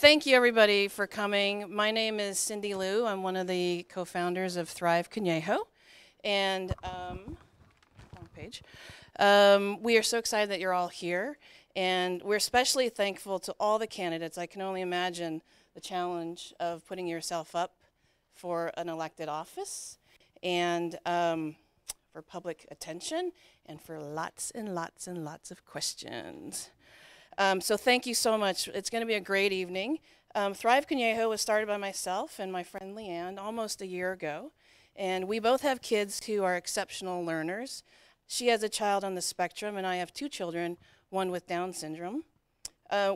thank you everybody for coming. My name is Cindy Liu. I'm one of the co-founders of Thrive Conejo. And, wrong page. We are so excited that you're all here. And we're especially thankful to all the candidates. I can only imagine the challenge of putting yourself up for an elected office and for public attention and for lots and lots and lots of questions. So thank you so much. It's going to be a great evening. Thrive Conejo was started by myself and my friend Leanne almost a year ago. And we both have kids who are exceptional learners. She has a child on the spectrum, and I have two children, one with Down syndrome.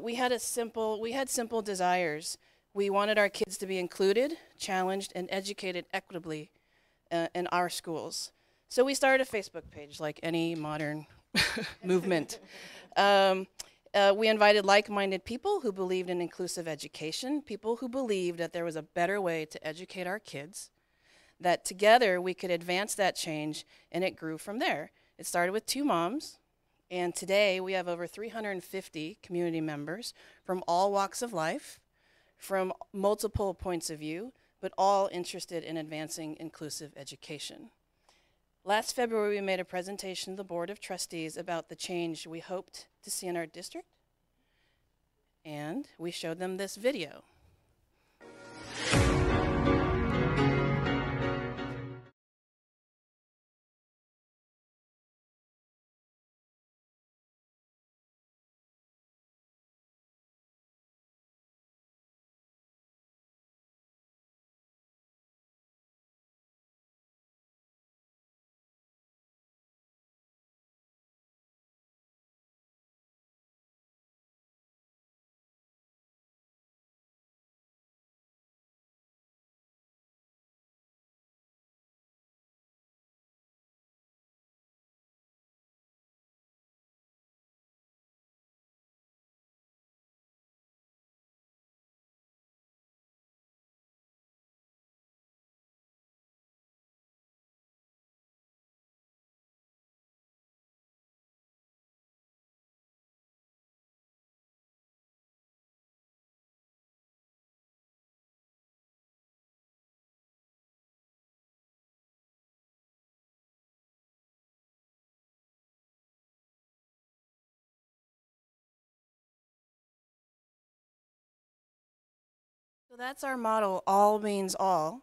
We had simple desires. We wanted our kids to be included, challenged, and educated equitably in our schools. So we started a Facebook page like any modern movement. We invited like-minded people who believed in inclusive education, people who believed that there was a better way to educate our kids, that together we could advance that change, and it grew from there. It started with 2 moms, and today we have over 350 community members from all walks of life, from multiple points of view, but all interested in advancing inclusive education. Last February, we made a presentation to the Board of Trustees about the change we hoped to see in our district, and we showed them this video. So that's our motto, all means all.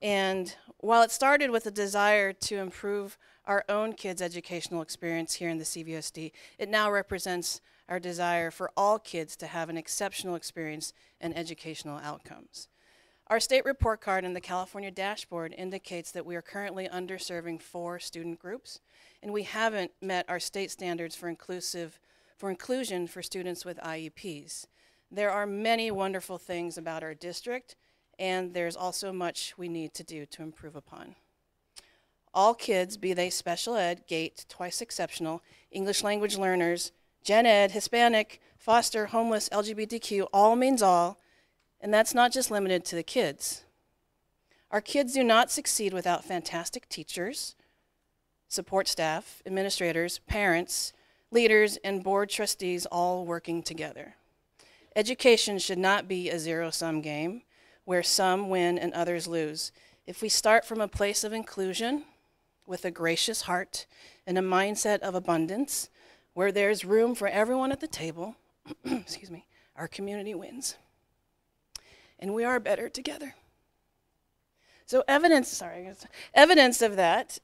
And while it started with a desire to improve our own kids' educational experience here in the CVSD, it now represents our desire for all kids to have an exceptional experience and educational outcomes. Our state report card in the California dashboard indicates that we are currently underserving 4 student groups, and we haven't met our state standards for inclusion for students with IEPs. There are many wonderful things about our district, and there's also much we need to do to improve upon. All kids, be they special ed, GATE, twice exceptional, English language learners, gen ed, Hispanic, foster, homeless, LGBTQ, all means all, and that's not just limited to the kids. Our kids do not succeed without fantastic teachers, support staff, administrators, parents, leaders, and board trustees all working together. Education should not be a zero-sum game where some win and others lose. If we start from a place of inclusion with a gracious heart and a mindset of abundance, where there's room for everyone at the table, excuse me, our community wins. And we are better together. So evidence of that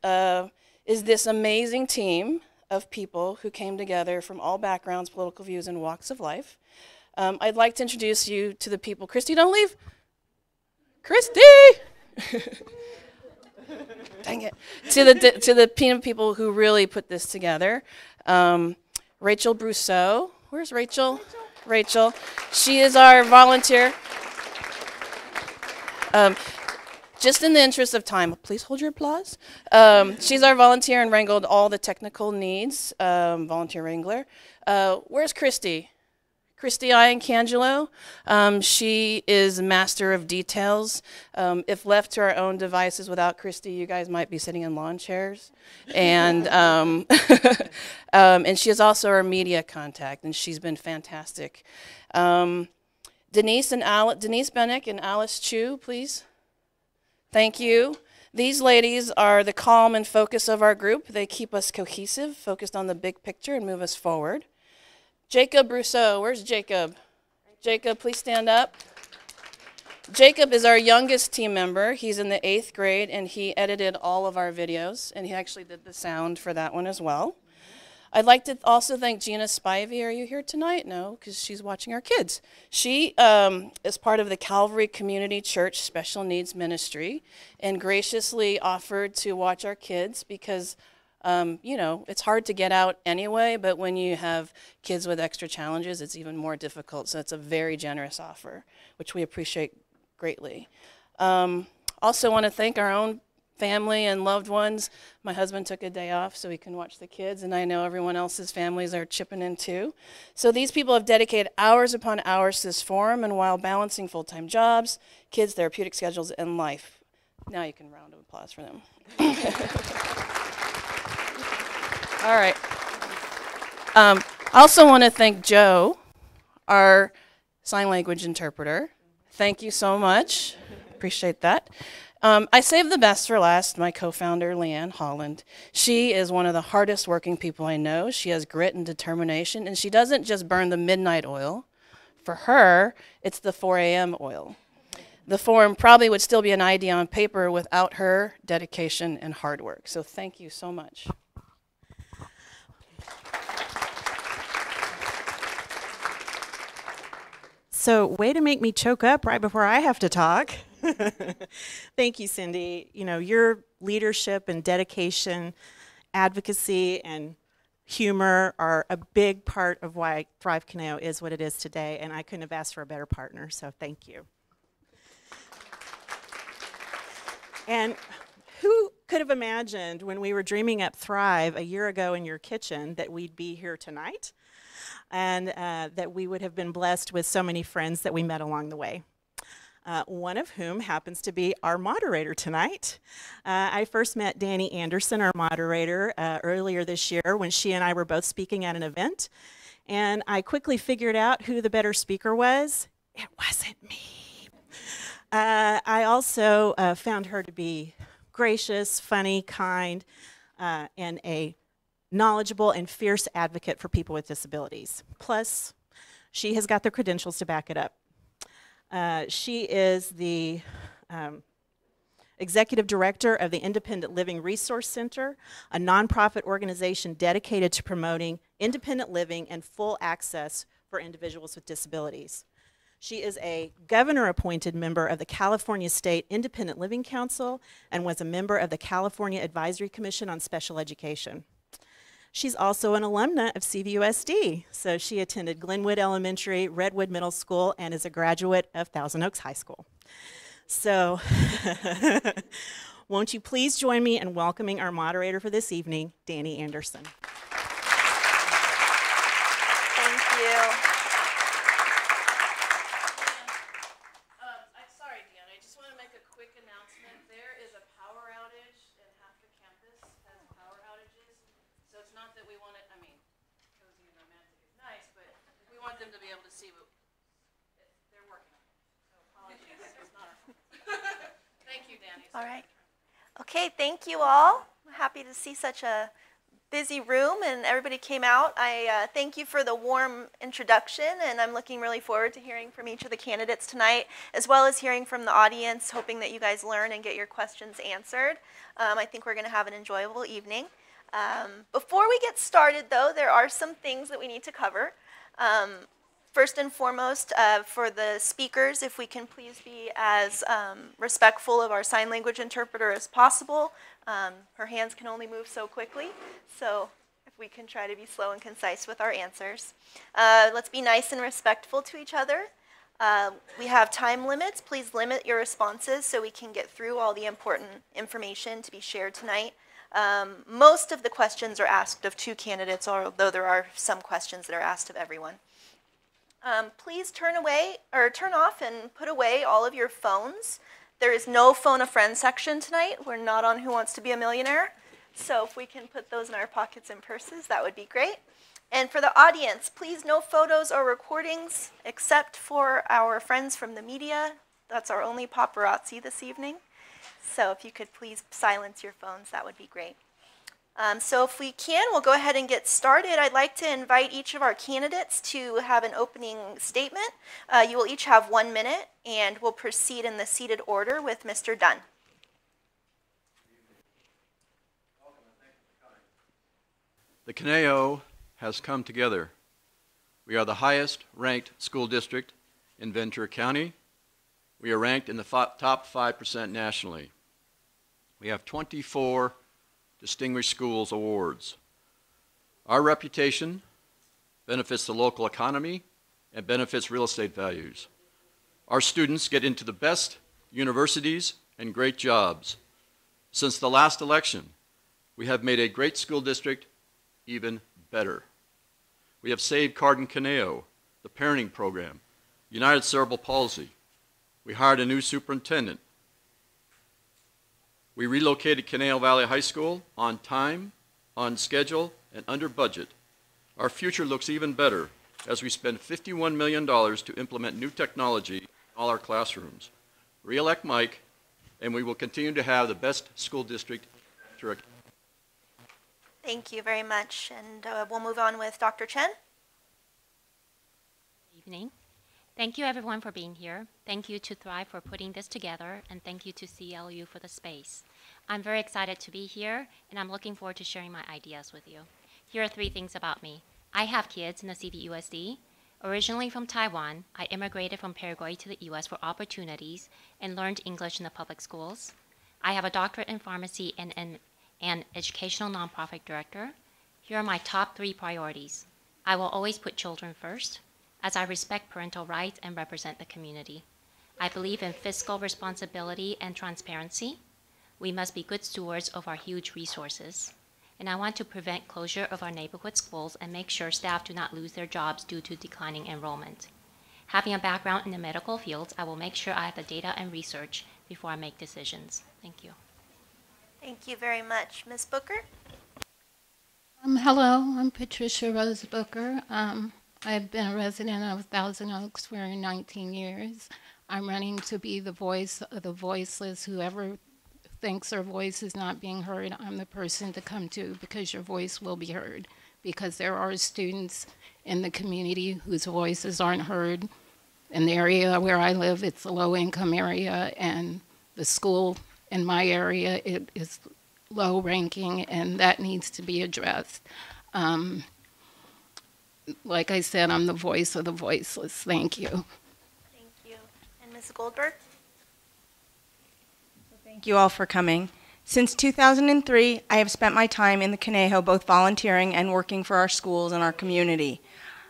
is this amazing team of people who came together from all backgrounds, political views, and walks of life. I'd like to introduce you to the people. Christy, don't leave. Christy! Dang it. To the people who really put this together. Rachel Brousseau. Where's Rachel? Rachel. She is our volunteer. Just in the interest of time, please hold your applause. She's our volunteer and wrangled all the technical needs, volunteer wrangler. Where's Christy? Christy Iancangelo. She is master of details. If left to our own devices without Christy, you guys might be sitting in lawn chairs. And, and she is also our media contact, and she's been fantastic. Denise Bennick and Alice Chu, please. Thank you. These ladies are the calm and focus of our group. They keep us cohesive, focused on the big picture, and move us forward. Jacob Rousseau, where's Jacob? Jacob, please stand up. Jacob is our youngest team member. He's in the 8th grade, and he edited all of our videos, and he actually did the sound for that one as well. I'd like to also thank Gina Spivey. Are you here tonight? No, because she's watching our kids. She is part of the Calvary Community Church Special Needs Ministry and graciously offered to watch our kids because, you know, it's hard to get out anyway, but when you have kids with extra challenges, it's even more difficult. So it's a very generous offer, which we appreciate greatly. Also want to thank our own family and loved ones. My husband took a day off so he can watch the kids, and I know everyone else's families are chipping in too. So these people have dedicated hours upon hours to this forum, and while balancing full-time jobs, kids' therapeutic schedules, and life. Now you can round of applause for them. All right. I also want to thank Joe, our sign language interpreter. Thank you so much. Appreciate that. I saved the best for last, my co-founder, Leanne Holland. She is one of the hardest working people I know. She has grit and determination, and she doesn't just burn the midnight oil. For her, it's the 4 a.m. oil. The forum probably would still be an idea on paper without her dedication and hard work. So thank you so much. So, way to make me choke up right before I have to talk. Thank you, Cindy. You know, your leadership and dedication, advocacy, and humor are a big part of why Thrive Conejo is what it is today, and I couldn't have asked for a better partner, so thank you. And who could have imagined when we were dreaming up Thrive a year ago in your kitchen that we'd be here tonight, and that we would have been blessed with so many friends that we met along the way. One of whom happens to be our moderator tonight. I first met Dani Anderson, our moderator, earlier this year when she and I were both speaking at an event. And I quickly figured out who the better speaker was. It wasn't me. I also found her to be gracious, funny, kind, and a knowledgeable and fierce advocate for people with disabilities. Plus, she has got the credentials to back it up. She is the executive director of the Independent Living Resource Center, a nonprofit organization dedicated to promoting independent living and full access for individuals with disabilities. She is a governor-appointed member of the California State Independent Living Council and was a member of the California Advisory Commission on Special Education. She's also an alumna of CVUSD, so she attended Glenwood Elementary, Redwood Middle School, and is a graduate of Thousand Oaks High School. So, won't you please join me in welcoming our moderator for this evening, Dani Anderson. Thank you. Sorry, Deanna, I just want to make a quick announcement. There is a power outage, and half the campus has power outages. So it's not that we want it, I mean, cozy and romantic is nice, but we want them to be able to see, but they're working on it. So apologies, it's not our fault. Thank you, Dani. All right. Okay, thank you all. I'm happy to see such a busy room and everybody came out. I thank you for the warm introduction, and I'm looking really forward to hearing from each of the candidates tonight, as well as hearing from the audience, hoping that you guys learn and get your questions answered. I think we're going to have an enjoyable evening. Before we get started, though, there are some things that we need to cover. First and foremost, for the speakers, if we can please be as respectful of our sign language interpreter as possible. Her hands can only move so quickly, so if we can try to be slow and concise with our answers. Let's be nice and respectful to each other. We have time limits. Please limit your responses so we can get through all the important information to be shared tonight. Most of the questions are asked of 2 candidates, although there are some questions that are asked of everyone. Please turn off and put away all of your phones. There is no phone a friend section tonight. We're not on Who Wants to Be a Millionaire. So if we can put those in our pockets and purses, that would be great. And for the audience, please no photos or recordings except for our friends from the media. That's our only paparazzi this evening. So if you could please silence your phones, that would be great. So if we can, we'll go ahead and get started. I'd like to invite each of our candidates to have an opening statement. You will each have 1 minute, and we'll proceed in the seated order with Mr. Dunn. The Conejo has come together. We are the highest ranked school district in Ventura County. We are ranked in the top 5% nationally. We have 24 Distinguished Schools Awards. Our reputation benefits the local economy and benefits real estate values. Our students get into the best universities and great jobs. Since the last election, we have made a great school district even better. We have saved Cardin Conejo, the parenting program, United Cerebral Palsy. We hired a new superintendent. We relocated Conejo Valley High School on time, on schedule, and under budget. Our future looks even better as we spend $51 million to implement new technology in all our classrooms. Re-elect Mike, and we will continue to have the best school district in Ventura County. Thank you very much. And we'll move on with Dr. Chen. Good evening. Thank you everyone for being here. Thank you to Thrive for putting this together, and thank you to CLU for the space. I'm very excited to be here, and I'm looking forward to sharing my ideas with you. Here are 3 things about me. I have kids in the CVUSD. Originally from Taiwan, I immigrated from Paraguay to the US for opportunities and learned English in the public schools. I have a doctorate in pharmacy and an educational nonprofit director. Here are my top 3 priorities. I will always put children first, as I respect parental rights and represent the community. I believe in fiscal responsibility and transparency. We must be good stewards of our huge resources. And I want to prevent closure of our neighborhood schools and make sure staff do not lose their jobs due to declining enrollment. Having a background in the medical fields, I will make sure I have the data and research before I make decisions. Thank you. Thank you very much. Ms. Booker? Hello, I'm Patricia Rose Booker. I've been a resident of Thousand Oaks for 19 years. I'm running to be the voice of the voiceless. Whoever thinks their voice is not being heard, I'm the person to come to, because your voice will be heard. Because there are students in the community whose voices aren't heard. In the area where I live, it's a low-income area, and the school in my area, it is low ranking, and that needs to be addressed. Like I said, I'm the voice of the voiceless. Thank you. Thank you. And Ms. Goldberg? Thank you all for coming. Since 2003, I have spent my time in the Conejo both volunteering and working for our schools and our community.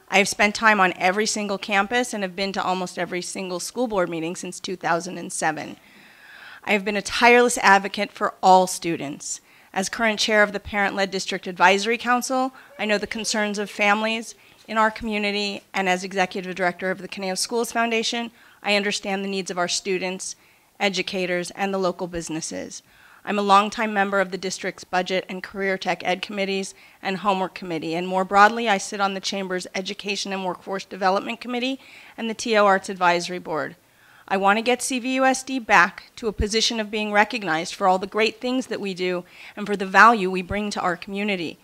I have spent time on every single campus and have been to almost every single school board meeting since 2007. I have been a tireless advocate for all students. As current chair of the Parent-Led District Advisory Council, I know the concerns of families in our community, and as executive director of the Conejo Schools Foundation, I understand the needs of our students, educators, and the local businesses. I'm a longtime member of the district's budget and career tech ed committees and homework committee, and more broadly, I sit on the Chamber's Education and Workforce Development Committee and the TO Arts Advisory Board. I want to get CVUSD back to a position of being recognized for all the great things that we do and for the value we bring to our community.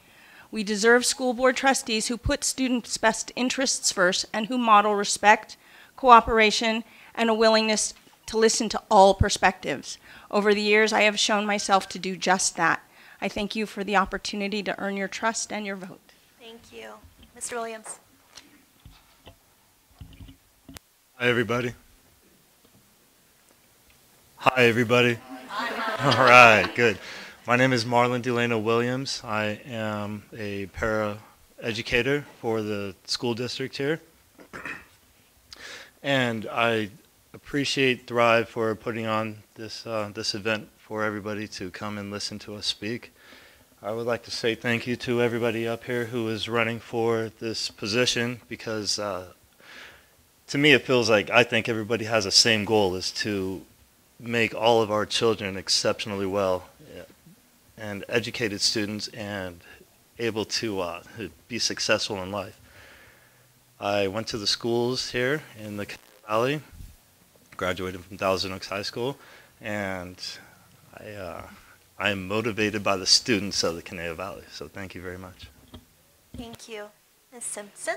We deserve school board trustees who put students' best interests first and who model respect, cooperation, and a willingness to listen to all perspectives. Over the years, I have shown myself to do just that. I thank you for the opportunity to earn your trust and your vote. Thank you. Mr. Williams? Hi, everybody. Hi, everybody. All right, good. My name is Marlon Delano Williams. I am a para-educator for the school district here. And I appreciate Thrive for putting on this, this event for everybody to come and listen to us speak. I would like to say thank you to everybody up here who is running for this position, because to me it feels like I think everybody has the same goal, is to make all of our children exceptionally well and educated students and able to be successful in life. I went to the schools here in the Conejo Valley, graduated from Thousand Oaks High School, and I am motivated by the students of the Conejo Valley, so thank you very much. Thank you. Ms. Simpson?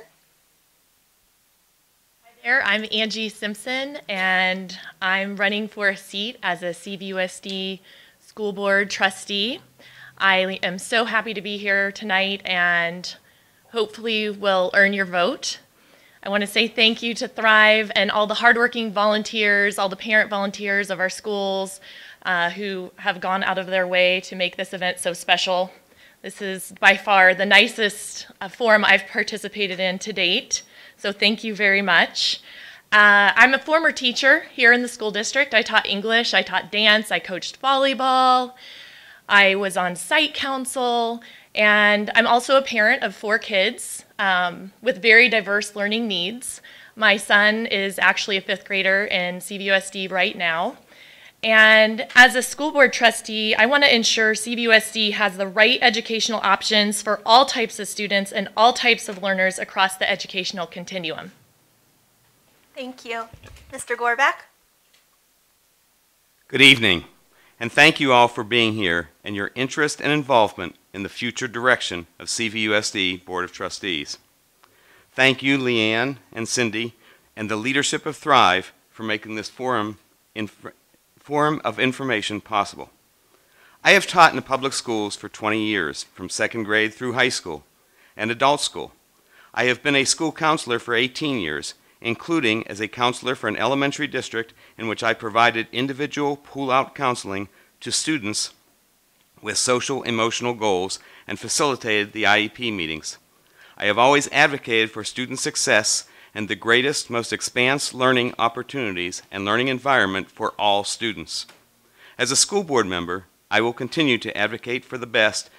Hi there, I'm Angie Simpson, and I'm running for a seat as a CVUSD school board trustee. I am so happy to be here tonight and hopefully will earn your vote. I want to say thank you to Thrive and all the hardworking volunteers, all the parent volunteers of our schools who have gone out of their way to make this event so special. This is by far the nicest forum I've participated in to date, so thank you very much. I'm a former teacher here in the school district. I taught English, I taught dance, I coached volleyball, I was on site council, and I'm also a parent of 4 kids with very diverse learning needs. My son is actually a 5th grader in CVUSD right now. And as a school board trustee, I want to ensure CVUSD has the right educational options for all types of students and all types of learners across the educational continuum. Thank you. Mr. Gorback? Good evening, and thank you all for being here and your interest and involvement in the future direction of CVUSD Board of Trustees. Thank you, Leanne and Cindy, and the leadership of Thrive for making this forum of information possible. I have taught in the public schools for 20 years, from 2nd grade through high school and adult school. I have been a school counselor for 18 years, including as a counselor for an elementary district in which I provided individual pull-out counseling to students with social emotional goals and facilitated the IEP meetings. I have always advocated for student success and the greatest, most expansive learning opportunities and learning environment for all students. As a school board member, I will continue to advocate for the best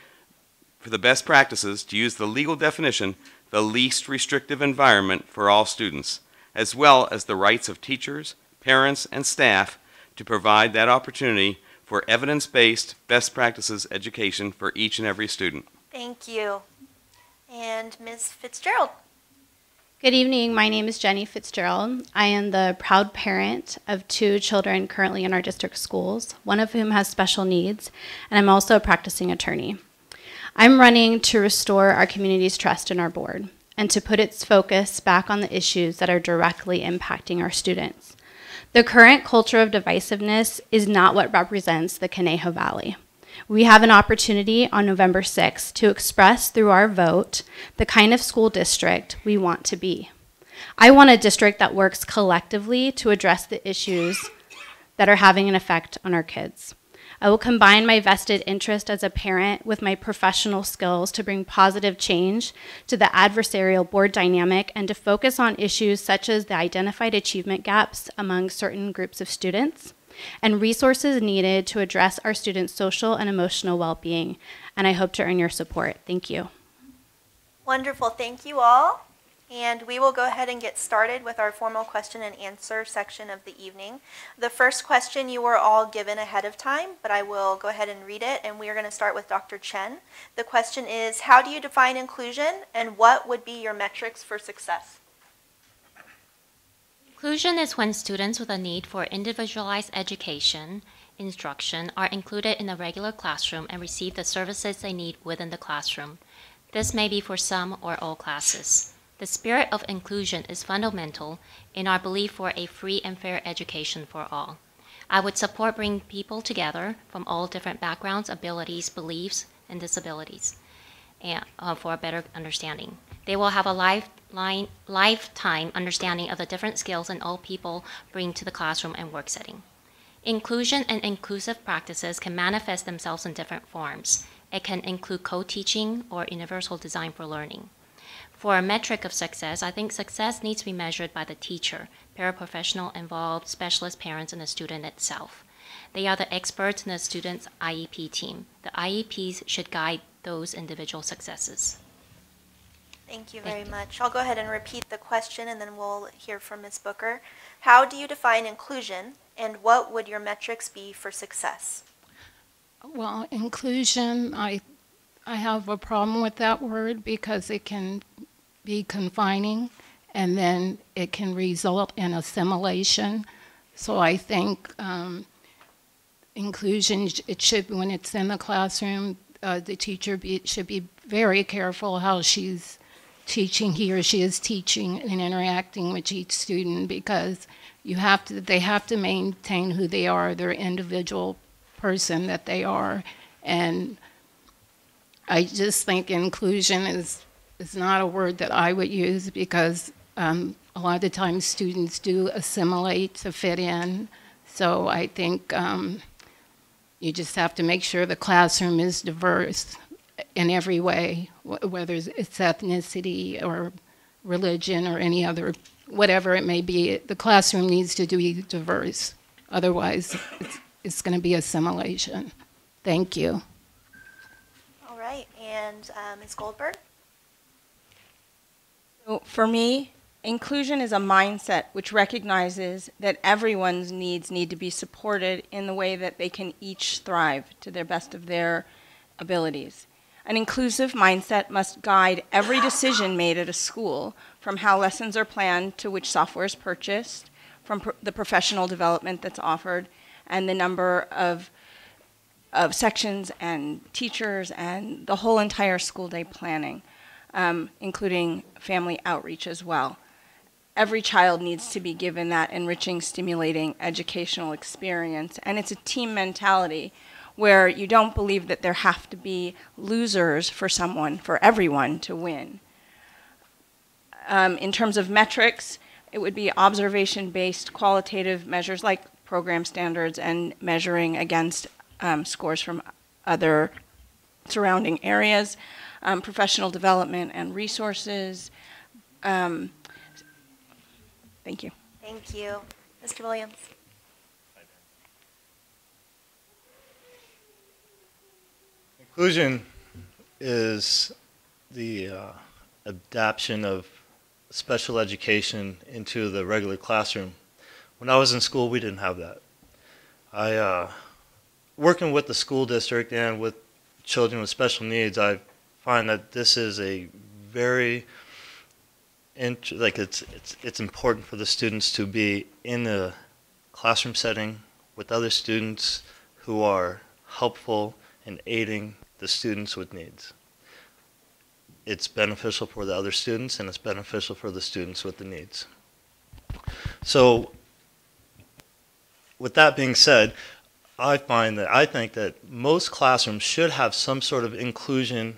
practices, to use the legal definition, the least restrictive environment for all students, as well as the rights of teachers, parents, and staff to provide that opportunity for evidence-based best practices education for each and every student. Thank you. And Ms. Fitzgerald? Good evening. My name is Jenny Fitzgerald. I am the proud parent of 2 children currently in our district schools, one of whom has special needs, and I'm also a practicing attorney. I'm running to restore our community's trust in our board and to put its focus back on the issues that are directly impacting our students. The current culture of divisiveness is not what represents the Conejo Valley. We have an opportunity on November 6th to express through our vote the kind of school district we want to be. I want a district that works collectively to address the issues that are having an effect on our kids. I will combine my vested interest as a parent with my professional skills to bring positive change to the adversarial board dynamic and to focus on issues such as the identified achievement gaps among certain groups of students and resources needed to address our students' social and emotional well-being. And I hope to earn your support. Thank you. Wonderful. Thank you all. And we will go ahead and get started with our formal question and answer section of the evening. The first question you were all given ahead of time, but I will go ahead and read it, and we are going to start with Dr. Chen. The question is, how do you define inclusion, and what would be your metrics for success? Inclusion is when students with a need for individualized education, instruction, are included in a regular classroom and receive the services they need within the classroom. This may be for some or all classes. The spirit of inclusion is fundamental in our belief for a free and fair education for all. I would support bringing people together from all different backgrounds, abilities, beliefs, and disabilities and, for a better understanding. They will have a lifetime understanding of the different skills that all people bring to the classroom and work setting. Inclusion and inclusive practices can manifest themselves in different forms. It can include co-teaching or universal design for learning. For a metric of success, I think success needs to be measured by the teacher, paraprofessional involved, specialist parents, and the student itself. They are the experts in the student's IEP team. The IEPs should guide those individual successes. Thank you very much. I'll go ahead and repeat the question, and then we'll hear from Ms. Booker. How do you define inclusion, and what would your metrics be for success? Well, inclusion, I have a problem with that word because it can be confining and then it can result in assimilation. So I think inclusion, it should, when it's in the classroom, the teacher should be very careful how she's teaching, he or she is teaching and interacting with each student, because they have to maintain who they are, their individual person that they are. And I just think inclusion is not a word that I would use, because a lot of the times students do assimilate to fit in. So I think you just have to make sure the classroom is diverse in every way, whether it's ethnicity or religion or any other, whatever it may be. The classroom needs to be diverse. Otherwise, it's going to be assimilation. Thank you. All right, and Ms. Goldberg? So for me, inclusion is a mindset which recognizes that everyone's needs need to be supported in the way that they can each thrive to their best of their abilities. An inclusive mindset must guide every decision made at a school, from how lessons are planned to which software is purchased, from the professional development that's offered, and the number of sections and teachers and the whole entire school day planning, including family outreach as well. Every child needs to be given that enriching, stimulating educational experience, and it's a team mentality where you don't believe that there have to be losers for everyone to win. In terms of metrics, it would be observation-based qualitative measures like program standards and measuring against scores from other surrounding areas, professional development and resources. Thank you. Thank you. Mr. Williams? Inclusion is the adaptation of special education into the regular classroom. When I was in school, we didn't have that. Working with the school district and with children with special needs, I find that this is a very it's important for the students to be in a classroom setting with other students who are helpful in aiding the students with needs. It's beneficial for the other students, and it's beneficial for the students with the needs. So with that being said, I think that most classrooms should have some sort of inclusion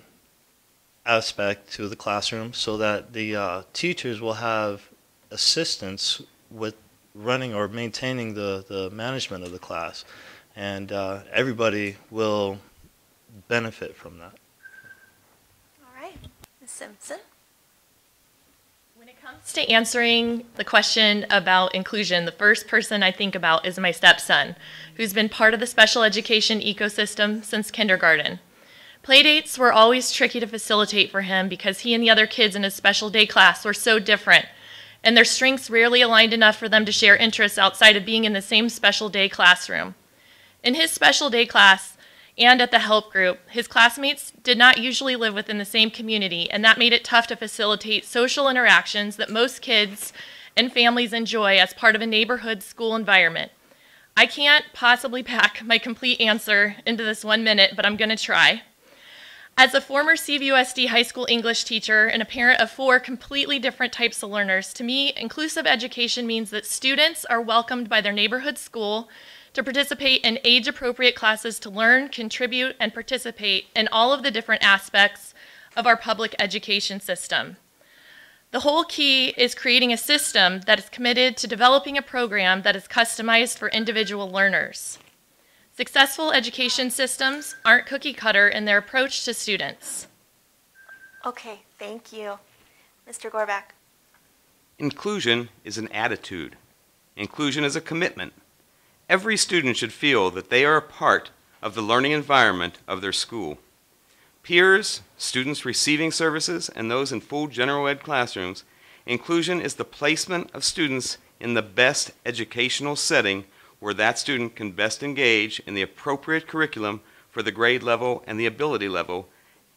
aspect to the classroom, so that the teachers will have assistance with running or maintaining the management of the class, and everybody will benefit from that. All right. Ms. Simpson? When it comes to answering the question about inclusion, the first person I think about is my stepson, who's been part of the special education ecosystem since kindergarten. Playdates were always tricky to facilitate for him because he and the other kids in his special day class were so different, and their strengths rarely aligned enough for them to share interests outside of being in the same special day classroom. In his special day class and at the help group, his classmates did not usually live within the same community, and that made it tough to facilitate social interactions that most kids and families enjoy as part of a neighborhood school environment. I can't possibly pack my complete answer into this 1 minute, but I'm going to try. As a former CVUSD high school English teacher and a parent of 4 completely different types of learners, to me, inclusive education means that students are welcomed by their neighborhood school to participate in age-appropriate classes to learn, contribute, and participate in all of the different aspects of our public education system. The whole key is creating a system that is committed to developing a program that is customized for individual learners. Successful education systems aren't cookie cutter in their approach to students. Okay, thank you. Mr. Gorback? Inclusion is an attitude. Inclusion is a commitment. Every student should feel that they are a part of the learning environment of their school. Peers, students receiving services, and those in full general ed classrooms, inclusion is the placement of students in the best educational setting where that student can best engage in the appropriate curriculum for the grade level and the ability level,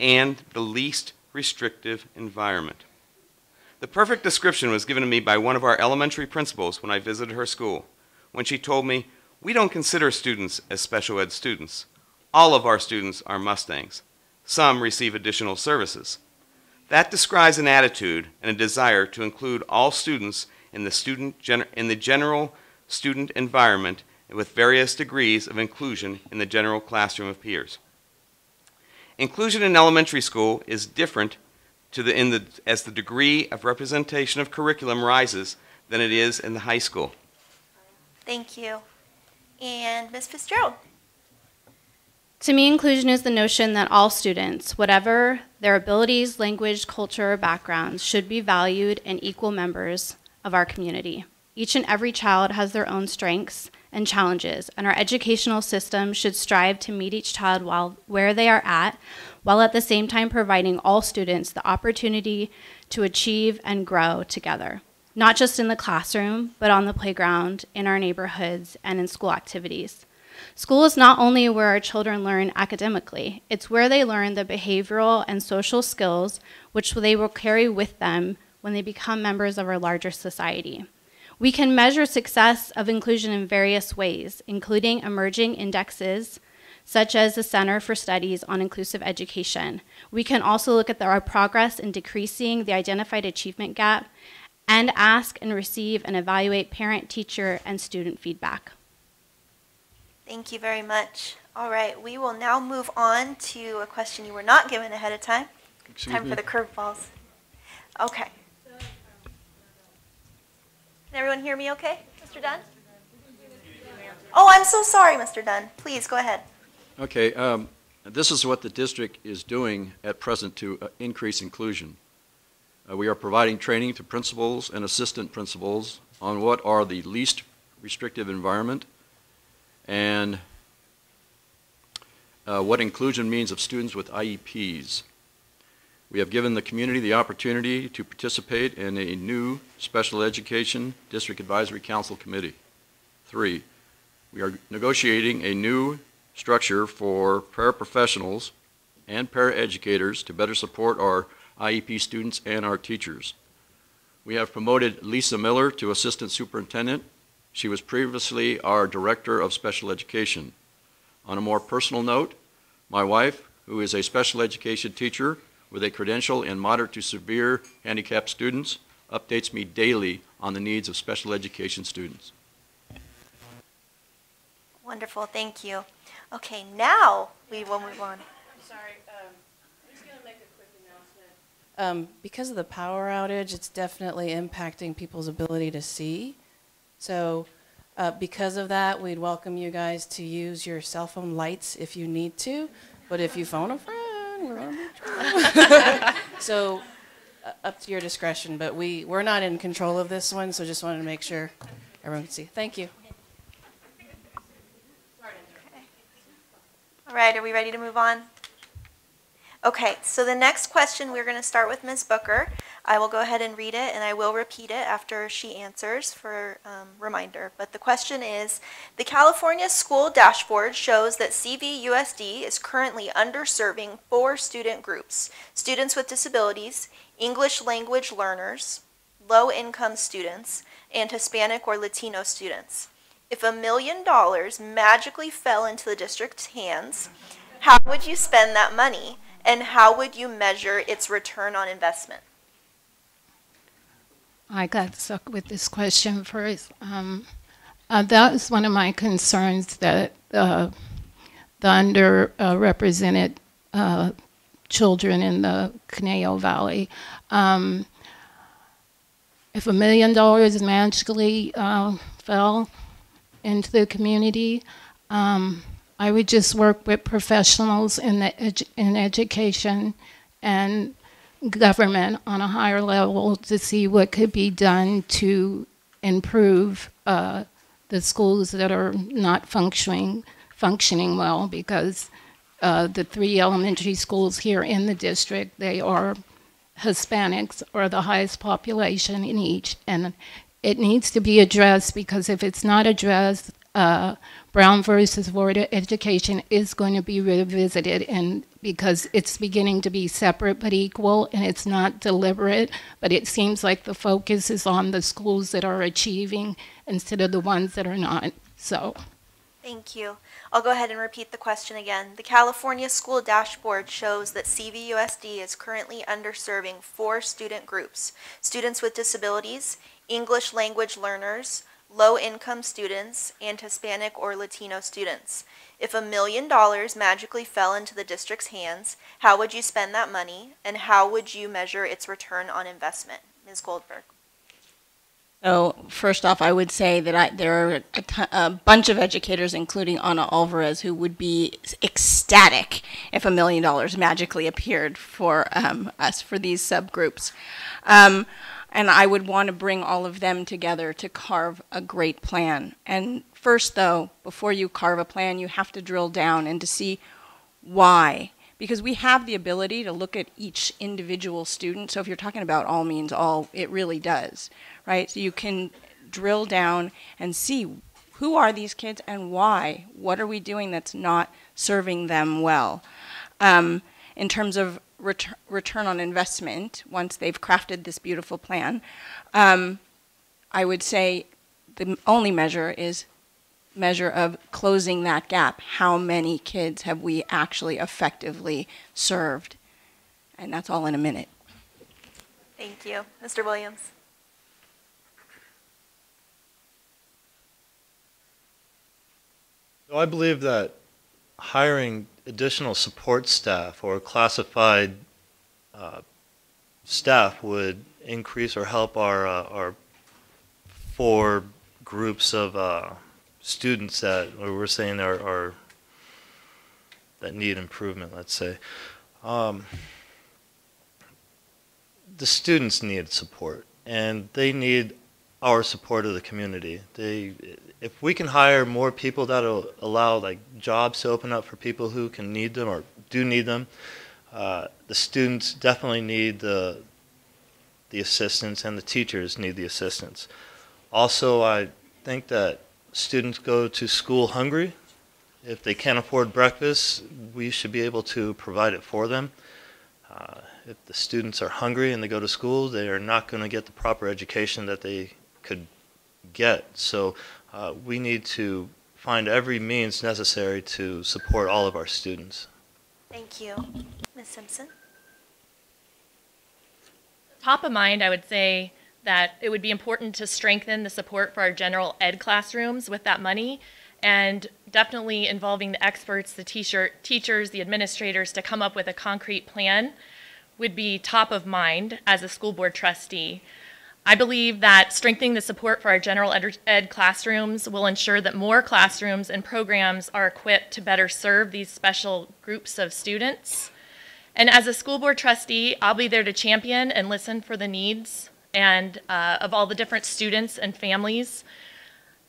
and the least restrictive environment. The perfect description was given to me by one of our elementary principals when I visited her school, when she told me, "We don't consider students as special ed students. All of our students are Mustangs. Some receive additional services." That describes an attitude and a desire to include all students in the general student environment with various degrees of inclusion in the general classroom of peers. Inclusion in elementary school is different as the degree of representation of curriculum rises than it is in the high school. Thank you. And Ms. Fitzgerald. To me, inclusion is the notion that all students, whatever their abilities, language, culture, or backgrounds, should be valued and equal members of our community. Each and every child has their own strengths and challenges, and our educational system should strive to meet each child where they are at, while at the same time providing all students the opportunity to achieve and grow together, not just in the classroom, but on the playground, in our neighborhoods, and in school activities. School is not only where our children learn academically, it's where they learn the behavioral and social skills which they will carry with them when they become members of our larger society. We can measure success of inclusion in various ways, including emerging indexes, such as the Center for Studies on Inclusive Education. We can also look at our progress in decreasing the identified achievement gap and ask and receive and evaluate parent, teacher, and student feedback. Thank you very much. All right, we will now move on to a question you were not given ahead of time. Time for the curveballs. Okay. Can everyone hear me okay, Mr. Dunn? Oh, I'm so sorry, Mr. Dunn. Please, go ahead. Okay, this is what the district is doing at present to increase inclusion. We are providing training to principals and assistant principals on what are the least restrictive environment and what inclusion means of students with IEPs. We have given the community the opportunity to participate in a new Special Education District Advisory Council Committee. 3, we are negotiating a new structure for paraprofessionals and paraeducators to better support our IEP students and our teachers. We have promoted Lisa Miller to Assistant Superintendent. She was previously our Director of Special Education. On a more personal note, my wife, who is a special education teacher with a credential in moderate to severe handicapped students, updates me daily on the needs of special education students. Wonderful, thank you. Okay, now we will move on. I'm sorry, I'm just going to make a quick announcement. Because of the power outage, it's definitely impacting people's ability to see. So because of that, we'd welcome you guys to use your cell phone lights if you need to. But if you phone a friend, we're on the So up to your discretion. But we're not in control of this one, so just wanted to make sure everyone can see. Thank you. All right, are we ready to move on? Okay, so the next question, we're going to start with Ms. Booker. I will go ahead and read it, and I will repeat it after she answers for reminder. But the question is, the California School Dashboard shows that CVUSD is currently underserving 4 student groups: students with disabilities, English language learners, low-income students, and Hispanic or Latino students. If $1 million magically fell into the district's hands, how would you spend that money, and how would you measure its return on investment? I got stuck with this question first. That was one of my concerns, that the underrepresented children in the Conejo Valley. If $1 million magically fell into the community, I would just work with professionals in education and government on a higher level to see what could be done to improve the schools that are not functioning well, because the 3 elementary schools here in the district, they are Hispanics, or the highest population in each, and it needs to be addressed, because if it's not addressed, Brown versus Board of Education is going to be revisited, and because it's beginning to be separate but equal, and it's not deliberate, but it seems like the focus is on the schools that are achieving instead of the ones that are not. So. Thank you. I'll go ahead and repeat the question again. The California School Dashboard shows that CVUSD is currently underserving 4 student groups: students with disabilities, English language learners, low-income students, and Hispanic or Latino students. If $1 million magically fell into the district's hands, how would you spend that money, and how would you measure its return on investment? Ms. Goldberg. So first off, I would say that there are a bunch of educators, including Ana Alvarez, who would be ecstatic if $1 million magically appeared for us, for these subgroups. And I would want to bring all of them together to carve a great plan. And first, though, before you carve a plan, you have to drill down and to see why. Because we have the ability to look at each individual student. So if you're talking about all means all, it really does, right? So you can drill down and see who are these kids and why. What are we doing that's not serving them well? In terms of return on investment, once they've crafted this beautiful plan, I would say the only measure is measure of closing that gap. How many kids have we actually effectively served? And that's all in a minute. Thank you. Mr. Williams. So I believe that hiring additional support staff or classified staff would increase or help our 4 groups of students that we're saying are that need improvement, let's say. The students need support, and they need our support of the community. If we can hire more people, that'll allow like jobs to open up for people who can need them or do need them. The students definitely need the assistance, and the teachers need the assistance. Also, I think that students go to school hungry. If they can't afford breakfast, we should be able to provide it for them. If the students are hungry and they go to school, they are not going to get the proper education that they could get. So we need to find every means necessary to support all of our students. Thank you. Ms. Simpson? Top of mind, I would say that it would be important to strengthen the support for our general ed classrooms with that money, and definitely involving the experts, the teachers, the administrators to come up with a concrete plan would be top of mind as a school board trustee. I believe that strengthening the support for our general ed classrooms will ensure that more classrooms and programs are equipped to better serve these special groups of students. And as a school board trustee, I'll be there to champion and listen for the needs and of all the different students and families.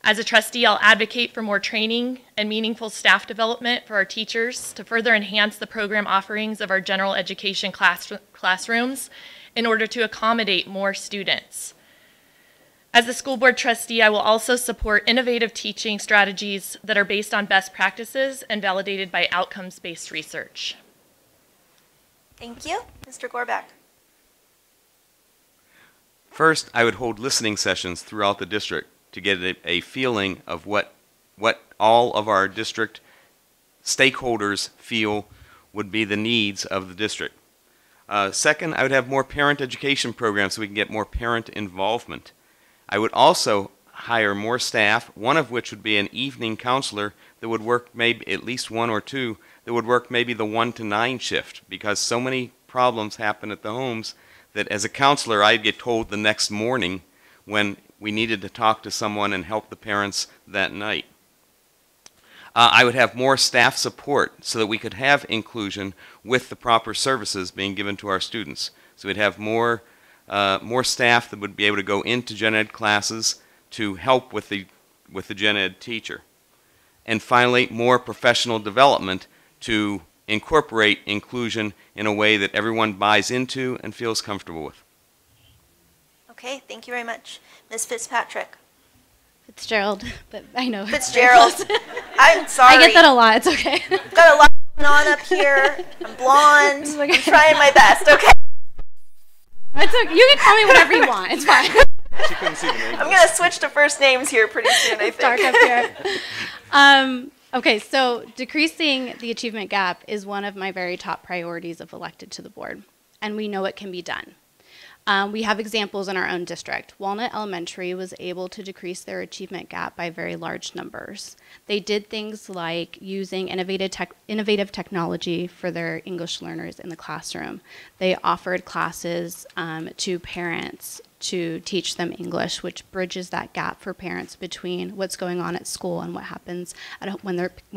As a trustee, I'll advocate for more training and meaningful staff development for our teachers to further enhance the program offerings of our general education classrooms in order to accommodate more students. As the school board trustee, I will also support innovative teaching strategies that are based on best practices and validated by outcomes-based research. Thank you. Mr. Gorback. First, I would hold listening sessions throughout the district to get a feeling of what all of our district stakeholders feel would be the needs of the district. Second, I would have more parent education programs so we can get more parent involvement. I would also hire more staff, one of which would be an evening counselor that would work maybe at least 1 or 2 that would work maybe the 1 to 9 shift, because so many problems happen at the homes that as a counselor I'd get told the next morning when we needed to talk to someone and help the parents that night. I would have more staff support so that we could have inclusion with the proper services being given to our students. So we'd have more staff that would be able to go into gen ed classes to help with the gen ed teacher. And finally, more professional development to incorporate inclusion in a way that everyone buys into and feels comfortable with. Okay, thank you very much. Ms. Fitzpatrick. Fitzgerald, but I know. Fitzgerald. I'm sorry. I get that a lot. It's okay. Got a lot of on up here. I'm blonde. I'm trying my best, okay? You can call me whatever you want. It's fine. She couldn't see the name. I'm going to switch to first names here pretty soon, I think. Dark up here. Okay, so decreasing the achievement gap is one of my very top priorities if elected to the board, and we know it can be done. We have examples in our own district. Walnut Elementary was able to decrease their achievement gap by very large numbers. They did things like using innovative technology for their English learners in the classroom. They offered classes to parents to teach them English, which bridges that gap for parents between what's going on at school and what happens when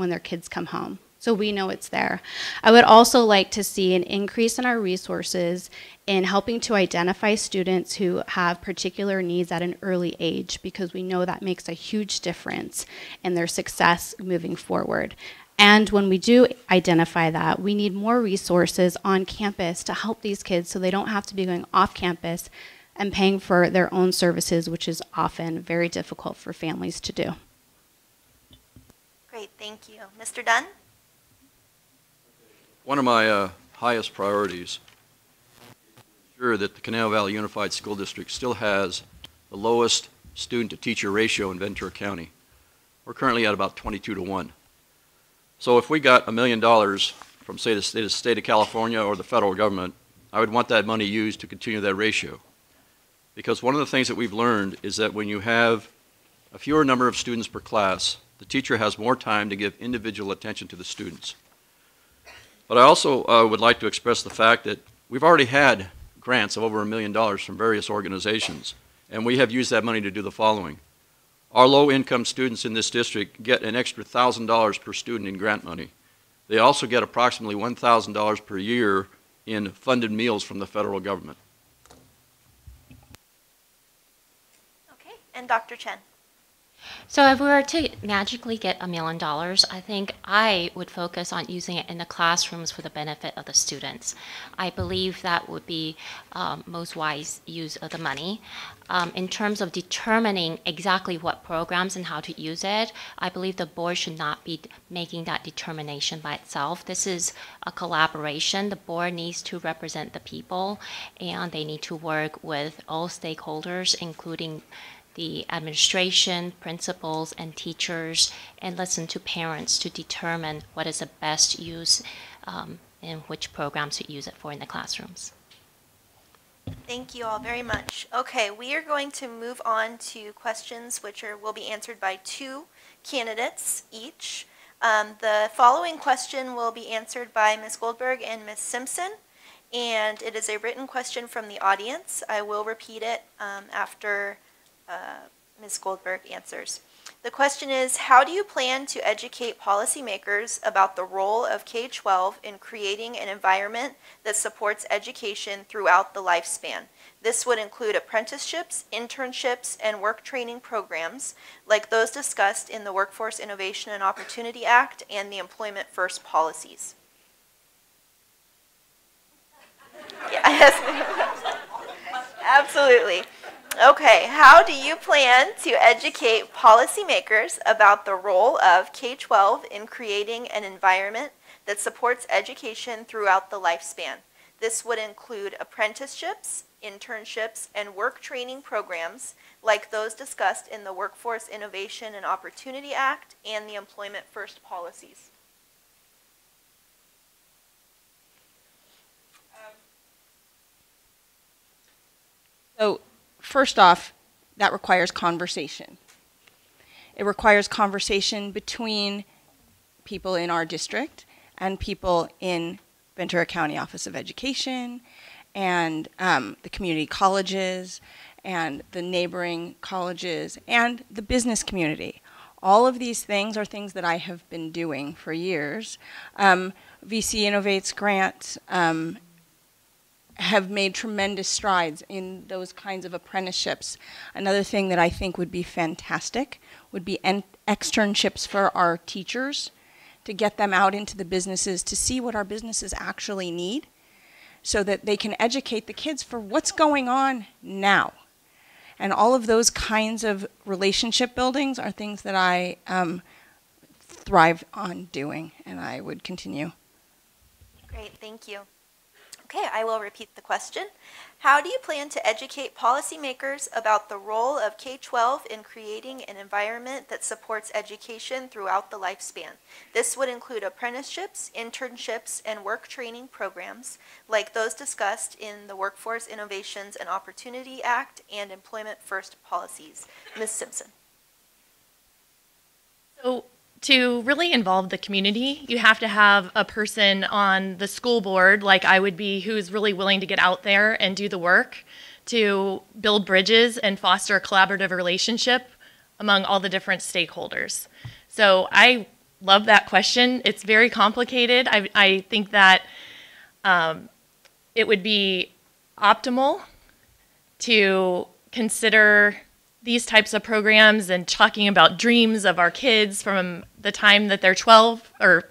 their kids come home. So we know it's there. I would also like to see an increase in our resources in helping to identify students who have particular needs at an early age, because we know that makes a huge difference in their success moving forward. And when we do identify that, we need more resources on campus to help these kids so they don't have to be going off campus and paying for their own services, which is often very difficult for families to do. Great, thank you. Mr. Dunn? One of my highest priorities is to ensure that the Conejo Valley Unified School District still has the lowest student-to-teacher ratio in Ventura County. We're currently at about 22-to-1. So if we got $1 million from, say, the state of California or the federal government, I would want that money used to continue that ratio. Because one of the things that we've learned is that when you have a fewer number of students per class, the teacher has more time to give individual attention to the students. But I also would like to express the fact that we've already had grants of over $1 million from various organizations, and we have used that money to do the following. Our low-income students in this district get an extra $1,000 per student in grant money. They also get approximately $1,000 per year in funded meals from the federal government. Okay, and Dr. Chen? So if we were to magically get $1 million, I think I would focus on using it in the classrooms for the benefit of the students. I believe that would be most wise use of the money. In terms of determining exactly what programs and how to use it, I believe the board should not be making that determination by itself. This is a collaboration. The board needs to represent the people, and they need to work with all stakeholders, including the administration, principals, and teachers, and listen to parents to determine what is the best use and which programs to use it for in the classrooms. Thank you all very much. Okay, we are going to move on to questions which will be answered by 2 candidates each. The following question will be answered by Ms. Goldberg and Ms. Simpson, and it is a written question from the audience. I will repeat it after Ms. Goldberg answers. The question is, how do you plan to educate policymakers about the role of K-12 in creating an environment that supports education throughout the lifespan? This would include apprenticeships, internships, and work training programs like those discussed in the Workforce Innovation and Opportunity Act and the Employment First policies. Yes, absolutely. Okay, how do you plan to educate policymakers about the role of K-12 in creating an environment that supports education throughout the lifespan? This would include apprenticeships, internships, and work training programs like those discussed in the Workforce Innovation and Opportunity Act and the Employment First policies. So first off, that requires conversation. It requires conversation between people in our district and people in Ventura County Office of Education and the community colleges and the neighboring colleges and the business community. All of these things are things that I have been doing for years. VC Innovates grants have made tremendous strides in those kinds of apprenticeships. Another thing that I think would be fantastic would be externships for our teachers, to get them out into the businesses to see what our businesses actually need so that they can educate the kids for what's going on now. And all of those kinds of relationship buildings are things that I thrive on doing, and I would continue Great, thank you. Okay, I will repeat the question. How do you plan to educate policymakers about the role of K-12 in creating an environment that supports education throughout the lifespan? This would include apprenticeships, internships, and work training programs like those discussed in the Workforce Innovations and Opportunity Act and Employment First policies. Ms. Simpson. So to really involve the community, you have to have a person on the school board, like I would be, who's really willing to get out there and do the work to build bridges and foster a collaborative relationship among all the different stakeholders. So I love that question. It's very complicated. I think that it would be optimal to consider these types of programs and talking about dreams of our kids from the time that they're 12 or,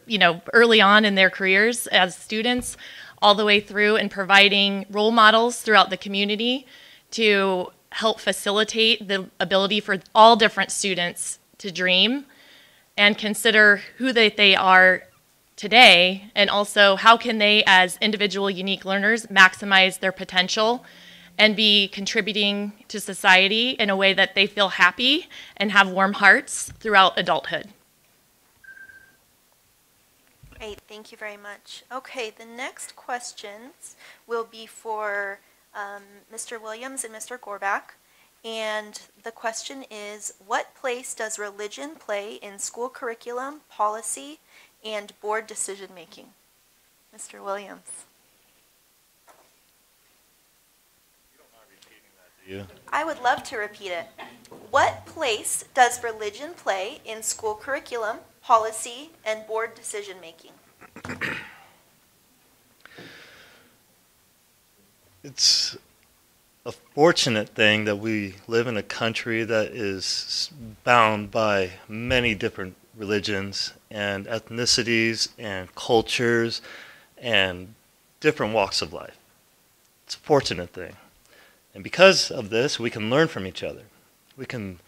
early on in their careers as students, all the way through, and providing role models throughout the community to help facilitate the ability for all different students to dream and consider who they are today, and also how can they, as individual unique learners, maximize their potential and be contributing to society in a way that they feel happy and have warm hearts throughout adulthood. Great, thank you very much. Okay, the next questions will be for Mr. Williams and Mr. Gorbach. And the question is, what place does religion play in school curriculum, policy, and board decision making? Mr. Williams. I would love to repeat it. What place does religion play in school curriculum, policy, and board decision making? It's a fortunate thing that we live in a country that is bound by many different religions and ethnicities and cultures and different walks of life. It's a fortunate thing. And because of this, we can learn from each other. We can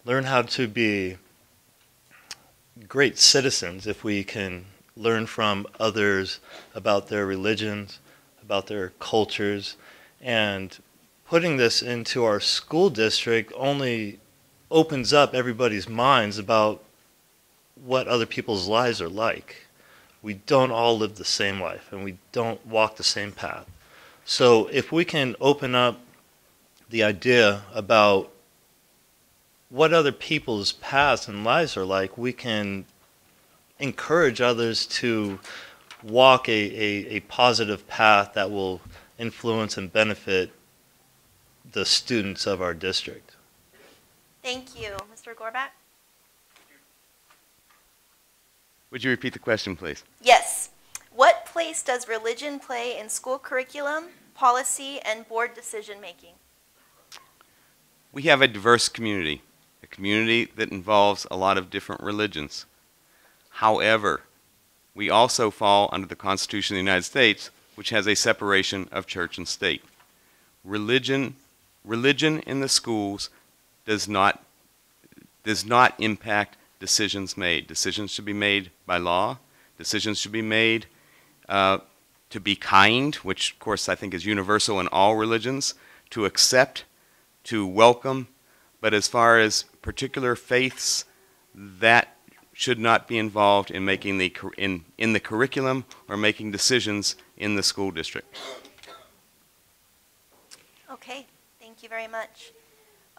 learn how to be great citizens if we can learn from others about their religions, about their cultures. And putting this into our school district only opens up everybody's minds about what other people's lives are like. We don't all live the same life, and we don't walk the same path. So if we can open up the idea about what other people's paths and lives are like, we can encourage others to walk a positive path that will influence and benefit the students of our district. Thank you. Mr. Gorbach? Would you repeat the question, please? Yes. What place does religion play in school curriculum, policy, and board decision making? We have a diverse community, a community that involves a lot of different religions. However, we also fall under the Constitution of the United States, which has a separation of church and state. Religion in the schools does not impact decisions made. Decisions should be made by law. Decisions should be made to be kind, which of course I think is universal in all religions, to accept, to welcome, but as far as particular faiths, that should not be involved in making in the curriculum or making decisions in the school district. Okay, thank you very much.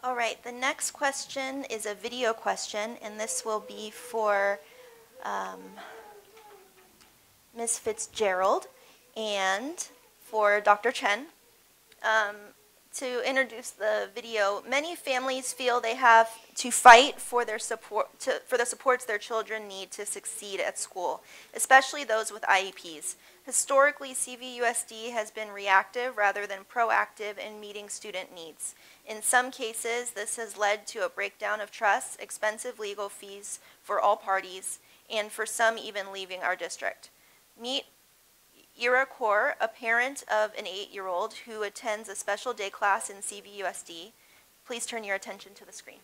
All right, the next question is a video question, and this will be for Ms. Fitzgerald and for Dr. Chen. To introduce the video, many families feel they have to fight for their for the supports their children need to succeed at school, especially those with IEPs. Historically, CVUSD has been reactive rather than proactive in meeting student needs. In some cases, this has led to a breakdown of trust, expensive legal fees for all parties, and for some even leaving our district. Meet Ira Kaur, a parent of an 8-year-old who attends a special day class in CVUSD. Please turn your attention to the screen.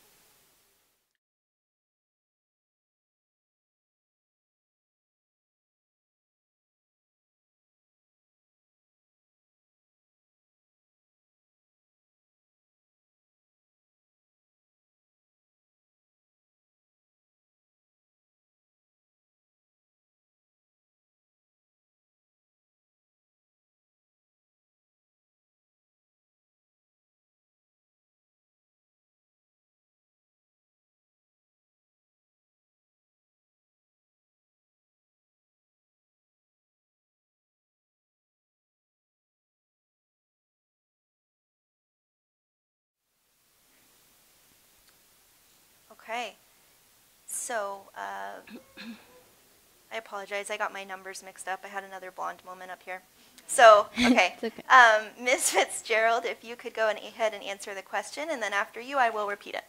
So, I apologize, I got my numbers mixed up. I had another blonde moment up here. So, okay. It's okay. Ms. Fitzgerald, if you could go ahead and answer the question, and then after you, I will repeat it.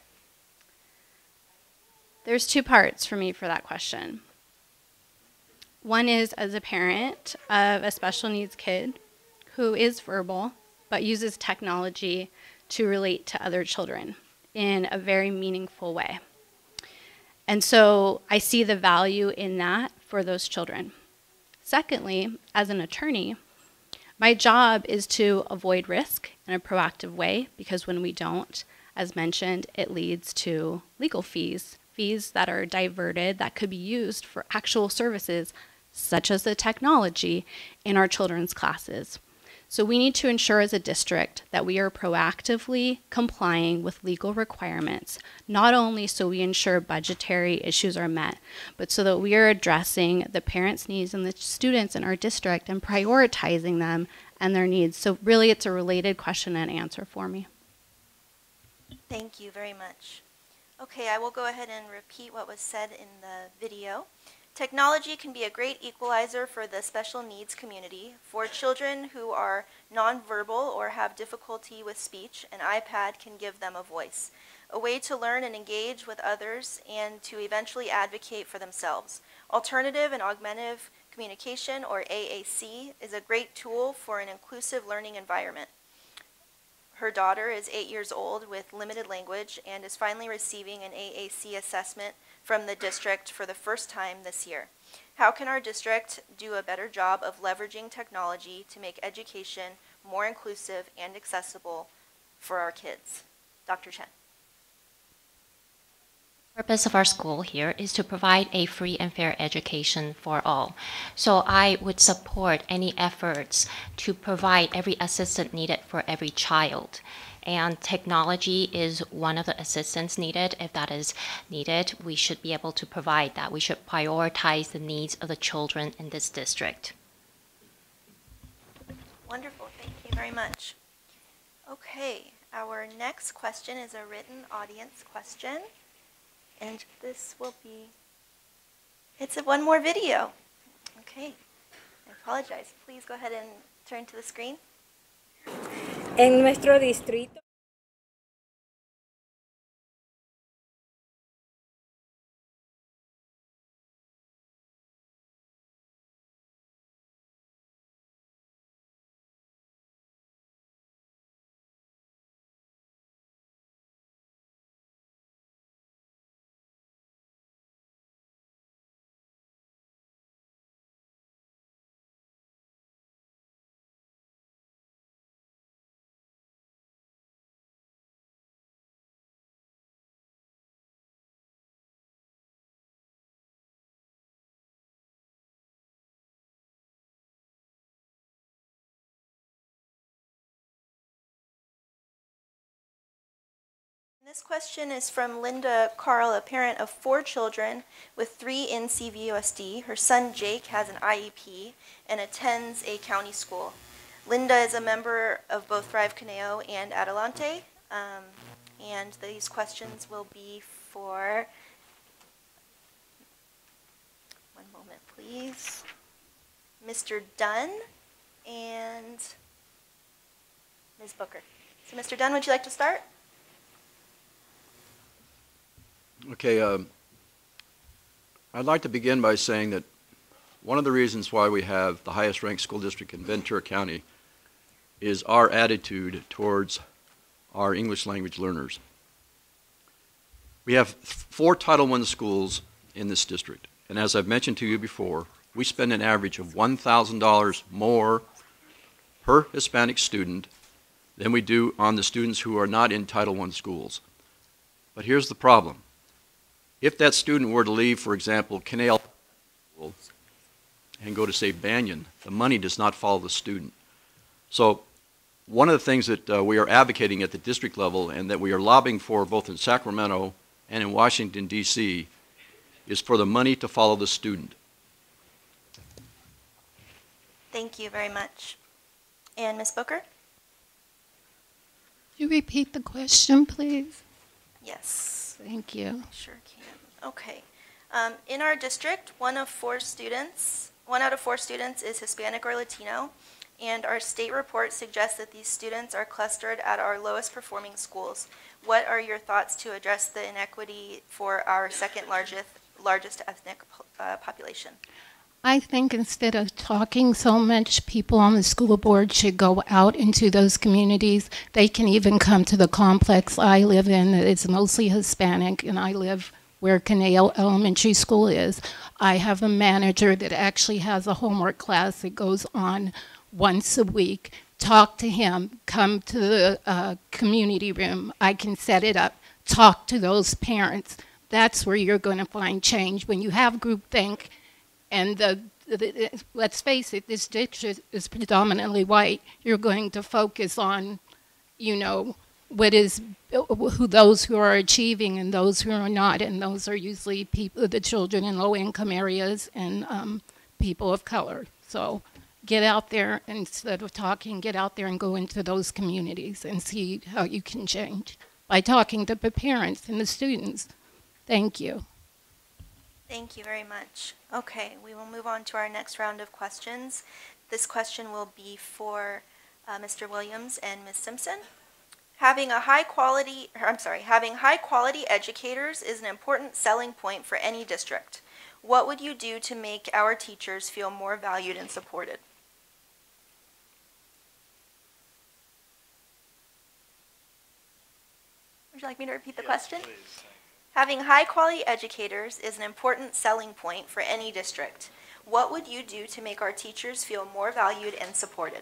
There's two parts for me for that question. One is as a parent of a special needs kid who is verbal but uses technology to relate to other children in a very meaningful way. And so I see the value in that for those children. Secondly, as an attorney, my job is to avoid risk in a proactive way, because when we don't, as mentioned, it leads to legal fees that are diverted that could be used for actual services such as the technology in our children's classes. So we need to ensure as a district that we are proactively complying with legal requirements, not only so we ensure budgetary issues are met, but so that we are addressing the parents' needs and the students in our district and prioritizing them and their needs. So really it's a related question and answer for me. Thank you very much. Okay, I will go ahead and repeat what was said in the video. Technology can be a great equalizer for the special needs community. For children who are nonverbal or have difficulty with speech, an iPad can give them a voice, a way to learn and engage with others and to eventually advocate for themselves. Alternative and augmentative communication, or AAC, is a great tool for an inclusive learning environment. Her daughter is 8 years old with limited language and is finally receiving an AAC assessment from the district for the first time this year. How can our district do a better job of leveraging technology to make education more inclusive and accessible for our kids? Dr. Chen. The purpose of our school here is to provide a free and fair education for all. So I would support any efforts to provide every assistance needed for every child. And technology is one of the assistance needed. If that is needed, we should be able to provide that. We should prioritize the needs of the children in this district. Wonderful, thank you very much. Okay, our next question is a written audience question. And this will be, it's one more video. Okay, I apologize. Please go ahead and turn to the screen. En nuestro distrito. This question is from Linda Carl, a parent of 4 children with 3 in CVUSD. Her son Jake has an IEP and attends a county school. Linda is a member of both Thrive Conejo and Adelante, and these questions will be for, one moment please, Mr. Dunn and Ms. Booker. So Mr. Dunn, would you like to start? Okay, I'd like to begin by saying that one of the reasons why we have the highest ranked school district in Ventura County is our attitude towards our English language learners. We have 4 Title I schools in this district, and as I've mentioned to you before, we spend an average of $1,000 more per Hispanic student than we do on the students who are not in Title I schools. But here's the problem. If that student were to leave, for example, Conejo and go to, say, Banyan, the money does not follow the student. So one of the things that we are advocating at the district level and that we are lobbying for both in Sacramento and in Washington, D.C., is for the money to follow the student. Thank you very much. And Ms. Booker? Could you repeat the question, please? Yes. Thank you. Sure can. Okay. In our district, one out of four students is Hispanic or Latino, and our state report suggests that these students are clustered at our lowest performing schools. What are your thoughts to address the inequity for our second largest ethnic population? I think instead of talking so much, people on the school board should go out into those communities. They can even come to the complex I live in. It's mostly Hispanic, and I live where Conejo Elementary School is. I have a manager that actually has a homework class that goes on once a week. Talk to him, come to the community room. I can set it up. Talk to those parents. That's where you're going to find change. When you have groupthink, and let's face it, this district is predominantly white, you're going to focus on, you know, those who are achieving and those who are not, and those are usually the children in low-income areas and people of color. So get out there, instead of talking, get out there and go into those communities and see how you can change by talking to the parents and the students. Thank you. Thank you very much. Okay, we will move on to our next round of questions. This question will be for Mr. Williams and Ms. Simpson. Having high quality educators is an important selling point for any district. What would you do to make our teachers feel more valued and supported? Would you like me to repeat the question? Please. Having high-quality educators is an important selling point for any district. What would you do to make our teachers feel more valued and supported?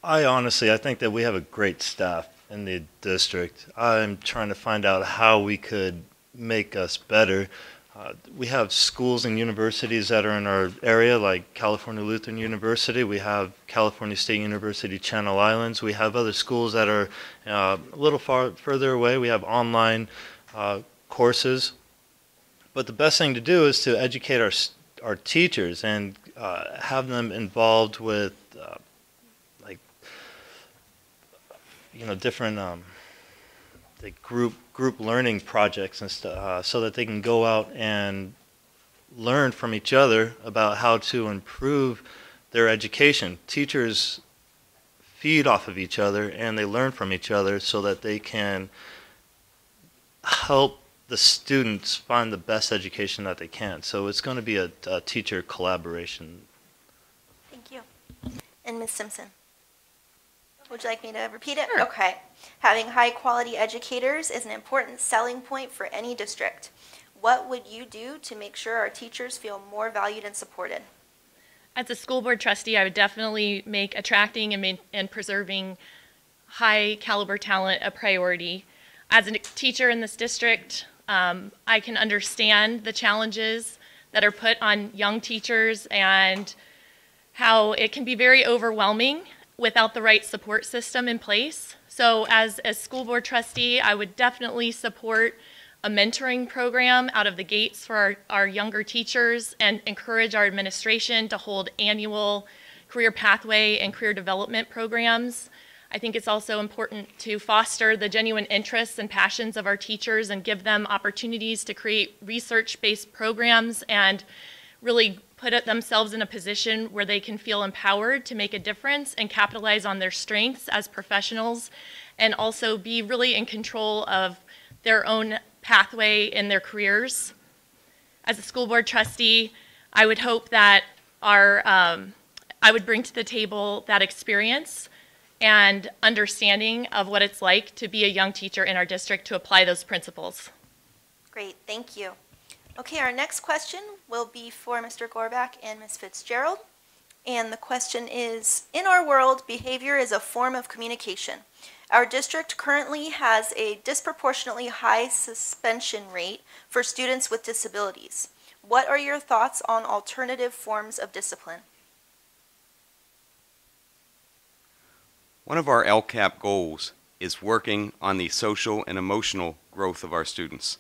I think that we have a great staff in the district. I'm trying to find out how we could make us better. We have schools and universities that are in our area, like California Lutheran University. We have California State University Channel Islands. We have other schools that are a little further away. We have online courses. But the best thing to do is to educate our teachers and have them involved with different group learning projects and stuff, so that they can go out and learn from each other about how to improve their education. Teachers feed off of each other and they learn from each other so that they can help the students find the best education that they can. So it's going to be a teacher collaboration. Thank you. And Ms. Simpson? Would you like me to repeat it? Sure. Okay. Having high-quality educators is an important selling point for any district. What would you do to make sure our teachers feel more valued and supported? As a school board trustee, I would definitely make attracting and preserving high caliber talent a priority. As a teacher in this district, I can understand the challenges that are put on young teachers and how it can be very overwhelming without the right support system in place. So as a school board trustee, I would definitely support a mentoring program out of the gates for our younger teachers and encourage our administration to hold annual career pathway and career development programs. I think it's also important to foster the genuine interests and passions of our teachers and give them opportunities to create research-based programs and really put themselves in a position where they can feel empowered to make a difference and capitalize on their strengths as professionals, and also be really in control of their own pathway in their careers. As a school board trustee, I would hope that I would bring to the table that experience and understanding of what it's like to be a young teacher in our district to apply those principles. Great, thank you. Okay, our next question will be for Mr. Gorbach and Ms. Fitzgerald. And the question is, in our world, behavior is a form of communication. Our district currently has a disproportionately high suspension rate for students with disabilities. What are your thoughts on alternative forms of discipline? One of our LCAP goals is working on the social and emotional growth of our students.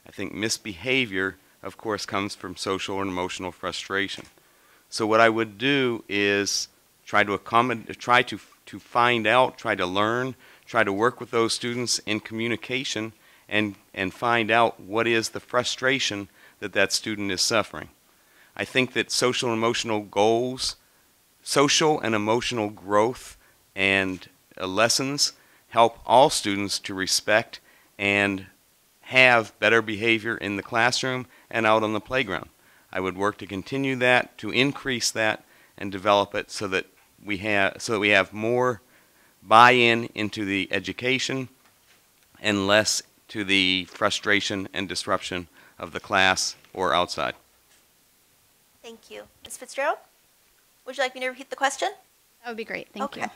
I think misbehavior, of course, comes from social and emotional frustration. So what I would do is try to accommodate, try to find out, try to learn, try to work with those students in communication and find out what is the frustration that that student is suffering. I think that social and emotional goals, social and emotional growth and lessons help all students to respect and have better behavior in the classroom and out on the playground. I would work to continue that, to increase that, and develop it so that we have more buy-in into the education and less to the frustration and disruption of the class or outside. Thank you. Ms. Fitzgerald, would you like me to repeat the question? That would be great. Thank you.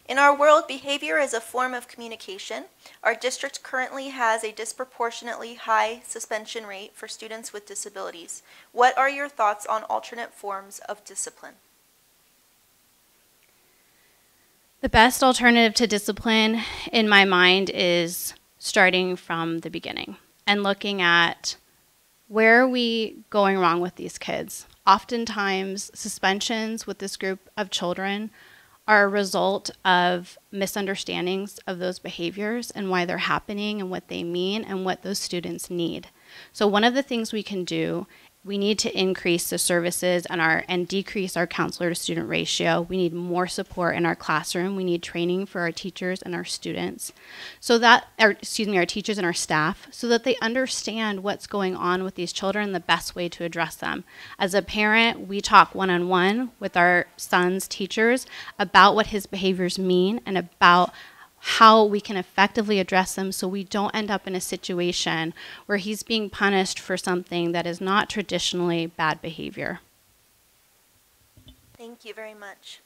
In our world, behavior is a form of communication. Our district currently has a disproportionately high suspension rate for students with disabilities. What are your thoughts on alternate forms of discipline? The best alternative to discipline in my mind is starting from the beginning and looking at where are we going wrong with these kids. Oftentimes, suspensions with this group of children are a result of misunderstandings of those behaviors and why they're happening and what they mean and what those students need. So one of the things we can do, we need to increase the services and decrease our counselor to student ratio. We need more support in our classroom. We need training for our teachers and our students, our teachers and our staff, so that they understand what's going on with these children and the best way to address them. As a parent, we talk one-on-one with our son's teachers about what his behaviors mean and about how we can effectively address them so we don't end up in a situation where he's being punished for something that is not traditionally bad behavior. Thank you very much.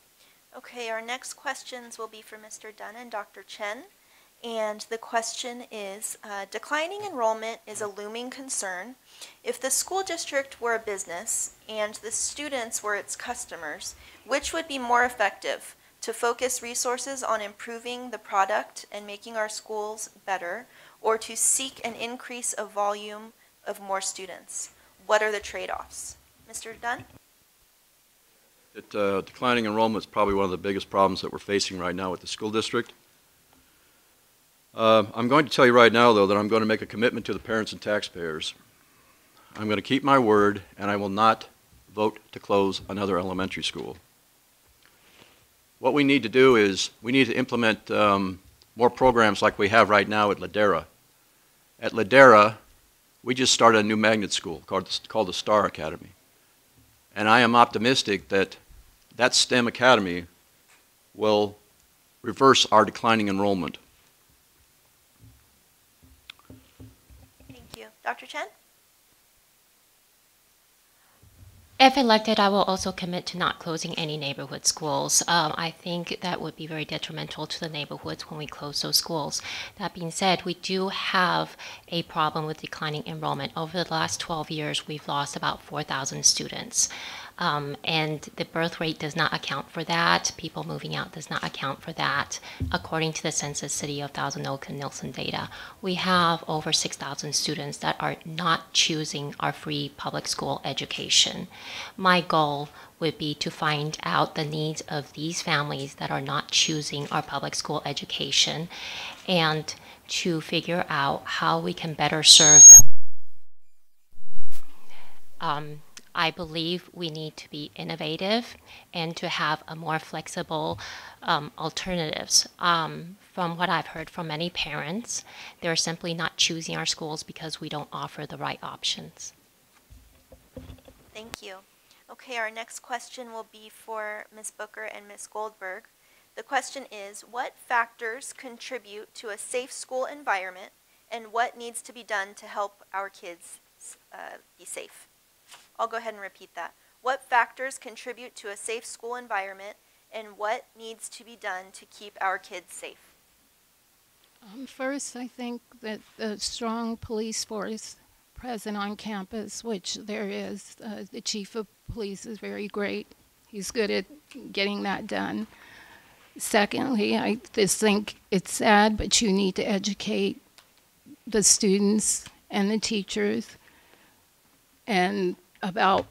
Okay, our next questions will be for Mr. Dunn and Dr. Chen. And the question is, declining enrollment is a looming concern. If the school district were a business and the students were its customers, which would be more effective? To focus resources on improving the product and making our schools better, or to seek an increase of volume of more students? What are the trade-offs? Mr. Dunn? Declining enrollment is probably one of the biggest problems that we're facing right now with the school district. I'm going to tell you right now, though, that I'm going to make a commitment to the parents and taxpayers. I'm going to keep my word, and I will not vote to close another elementary school. What we need to do is we need to implement more programs like we have right now at Ladera. At Ladera, we just started a new magnet school called the Star Academy. And I am optimistic that that STEM Academy will reverse our declining enrollment. Thank you. Dr. Chen? If elected, I will also commit to not closing any neighborhood schools. I think that would be very detrimental to the neighborhoods when we close those schools. That being said, we do have a problem with declining enrollment. Over the last 12 years, we've lost about 4,000 students. And the birth rate does not account for that. People moving out does not account for that. According to the Census City of Thousand Oaks and Nielsen data, we have over 6,000 students that are not choosing our free public school education. My goal would be to find out the needs of these families that are not choosing our public school education and to figure out how we can better serve them. I believe we need to be innovative and to have a more flexible alternatives. From what I've heard from many parents, they're simply not choosing our schools because we don't offer the right options. Thank you. Okay, our next question will be for Ms. Booker and Ms. Goldberg. The question is, what factors contribute to a safe school environment and what needs to be done to help our kids be safe? I'll go ahead and repeat that. What factors contribute to a safe school environment and what needs to be done to keep our kids safe? First, I think that the strong police force present on campus, which there is, the chief of police is very great. He's good at getting that done. Secondly, I just think it's sad, but you need to educate the students and the teachers and about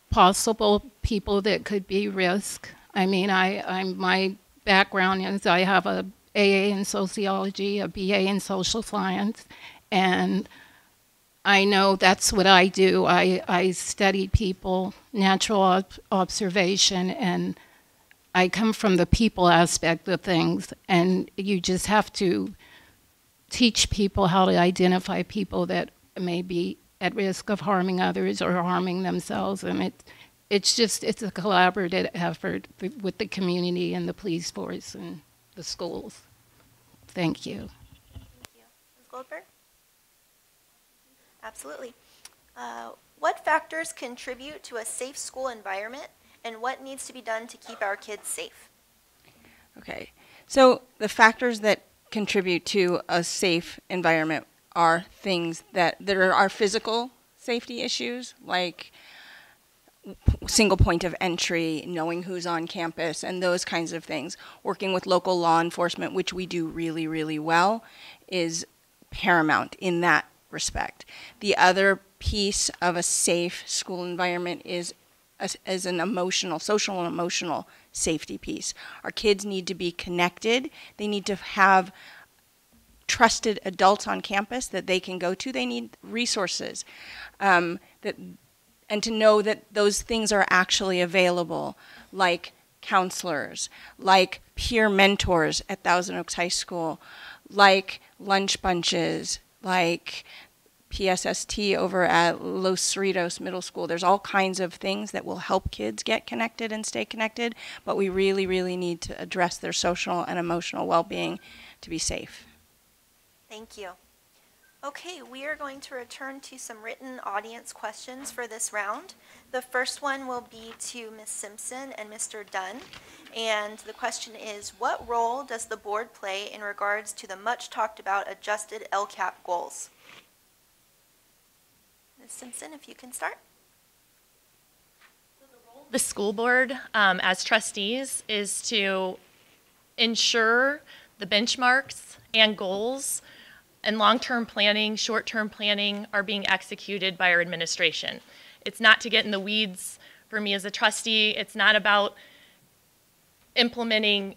possible people that could be risk. I mean, my background is I have a AA in sociology, a BA in social science, and I know that's what I do. I study people, natural observation, and I come from the people aspect of things, and you just have to teach people how to identify people that may be at risk of harming others or harming themselves, and it's a collaborative effort with the community and the police force and the schools. Thank you. Thank you. Ms. Goldberg? Absolutely. What factors contribute to a safe school environment, and what needs to be done to keep our kids safe? Okay, so the factors that contribute to a safe environment are things that there are physical safety issues, like single point of entry, knowing who's on campus, and those kinds of things. Working with local law enforcement, which we do really, really well, is paramount in that respect. The other piece of a safe school environment is an emotional, social and emotional safety piece. Our kids need to be connected. They need to have trusted adults on campus that they can go to. They need resources, and to know that those things are actually available, like counselors, like peer mentors at Thousand Oaks High School, like lunch bunches, like PSST over at Los Cerritos Middle School. There's all kinds of things that will help kids get connected and stay connected, but we really, really need to address their social and emotional well-being to be safe. Thank you. Okay, we are going to return to some written audience questions for this round. The first one will be to Ms. Simpson and Mr. Dunn. And the question is, what role does the board play in regards to the much talked about adjusted LCAP goals? Ms. Simpson, if you can start. The school board, as trustees, is to ensure the benchmarks and goals and long-term planning, short-term planning are being executed by our administration. It's not to get in the weeds for me as a trustee. It's not about implementing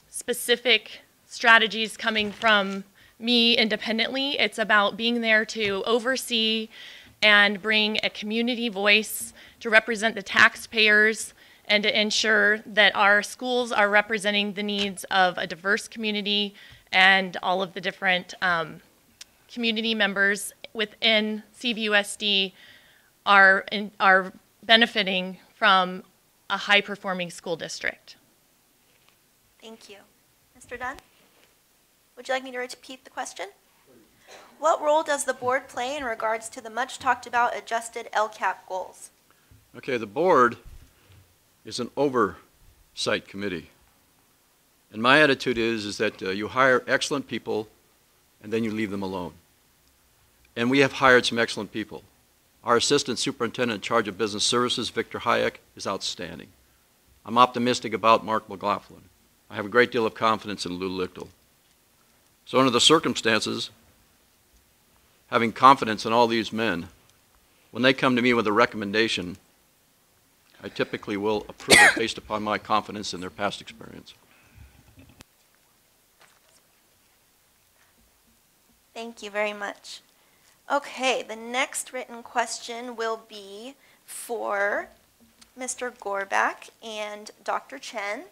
specific strategies coming from me independently. It's about being there to oversee and bring a community voice to represent the taxpayers and to ensure that our schools are representing the needs of a diverse community and all of the different community members within CVUSD are benefiting from a high-performing school district. Thank you. Mr. Dunn, would you like me to repeat the question? What role does the board play in regards to the much talked about adjusted LCAP goals? Okay, the board is an oversight committee. And my attitude is that you hire excellent people and then you leave them alone. And we have hired some excellent people. Our assistant superintendent in charge of business services, Victor Hayek, is outstanding. I'm optimistic about Mark McLaughlin. I have a great deal of confidence in Lou Lichtel. So under the circumstances, having confidence in all these men, when they come to me with a recommendation, I typically will approve it based upon my confidence in their past experience. Thank you very much. Okay, the next written question will be for Mr. Gorbach and Dr. Chen.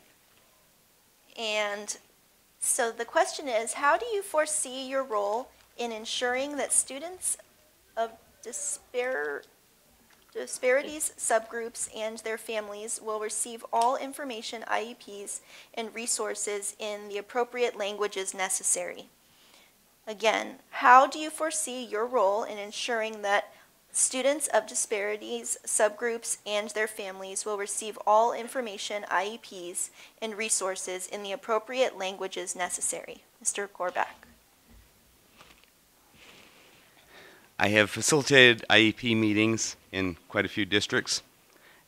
And so the question is, how do you foresee your role in ensuring that students of disparities, subgroups, and their families will receive all information, IEPs, and resources in the appropriate languages necessary? Again, how do you foresee your role in ensuring that students of disparities, subgroups, and their families will receive all information, IEPs, and resources in the appropriate languages necessary? Mr. Gorbach. I have facilitated IEP meetings in quite a few districts,